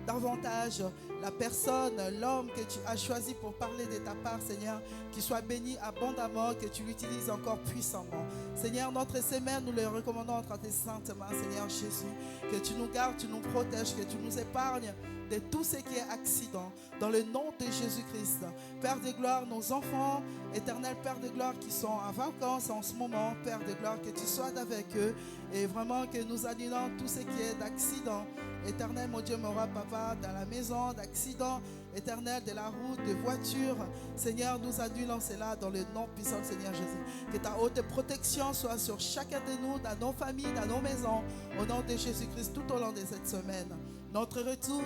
davantage la personne, l'homme que tu as choisi pour parler de ta part, Seigneur, qu'il soit béni abondamment, que tu l'utilises encore puissamment. Seigneur, notre semaine, nous le recommandons entre tes saintes mains, Seigneur Jésus, que tu nous gardes, tu nous protèges, que tu nous épargnes de tout ce qui est accident, dans le nom de Jésus-Christ. Père de gloire, nos enfants, éternel Père de gloire, qui sont en vacances en ce moment, Père de gloire, que tu sois avec eux, et vraiment que nous annulons tout ce qui est d'accident. Éternel, mon Dieu, mon roi, Papa, dans la maison, d'accident, éternel, de la route, de voiture. Seigneur, nous annulons cela dans le nom puissant du Seigneur Jésus. Que ta haute protection soit sur chacun de nous, dans nos familles, dans nos maisons, au nom de Jésus-Christ, tout au long de cette semaine. Notre retour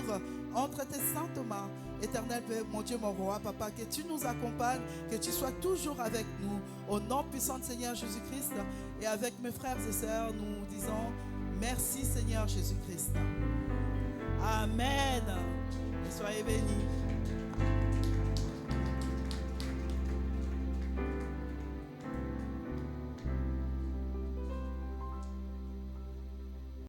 entre tes saintes mains, éternel, mon Dieu, mon roi, Papa, que tu nous accompagnes, que tu sois toujours avec nous, au nom puissant du Seigneur Jésus-Christ. Et avec mes frères et sœurs, nous disons merci Seigneur Jésus-Christ. Amen. Et soyez bénis.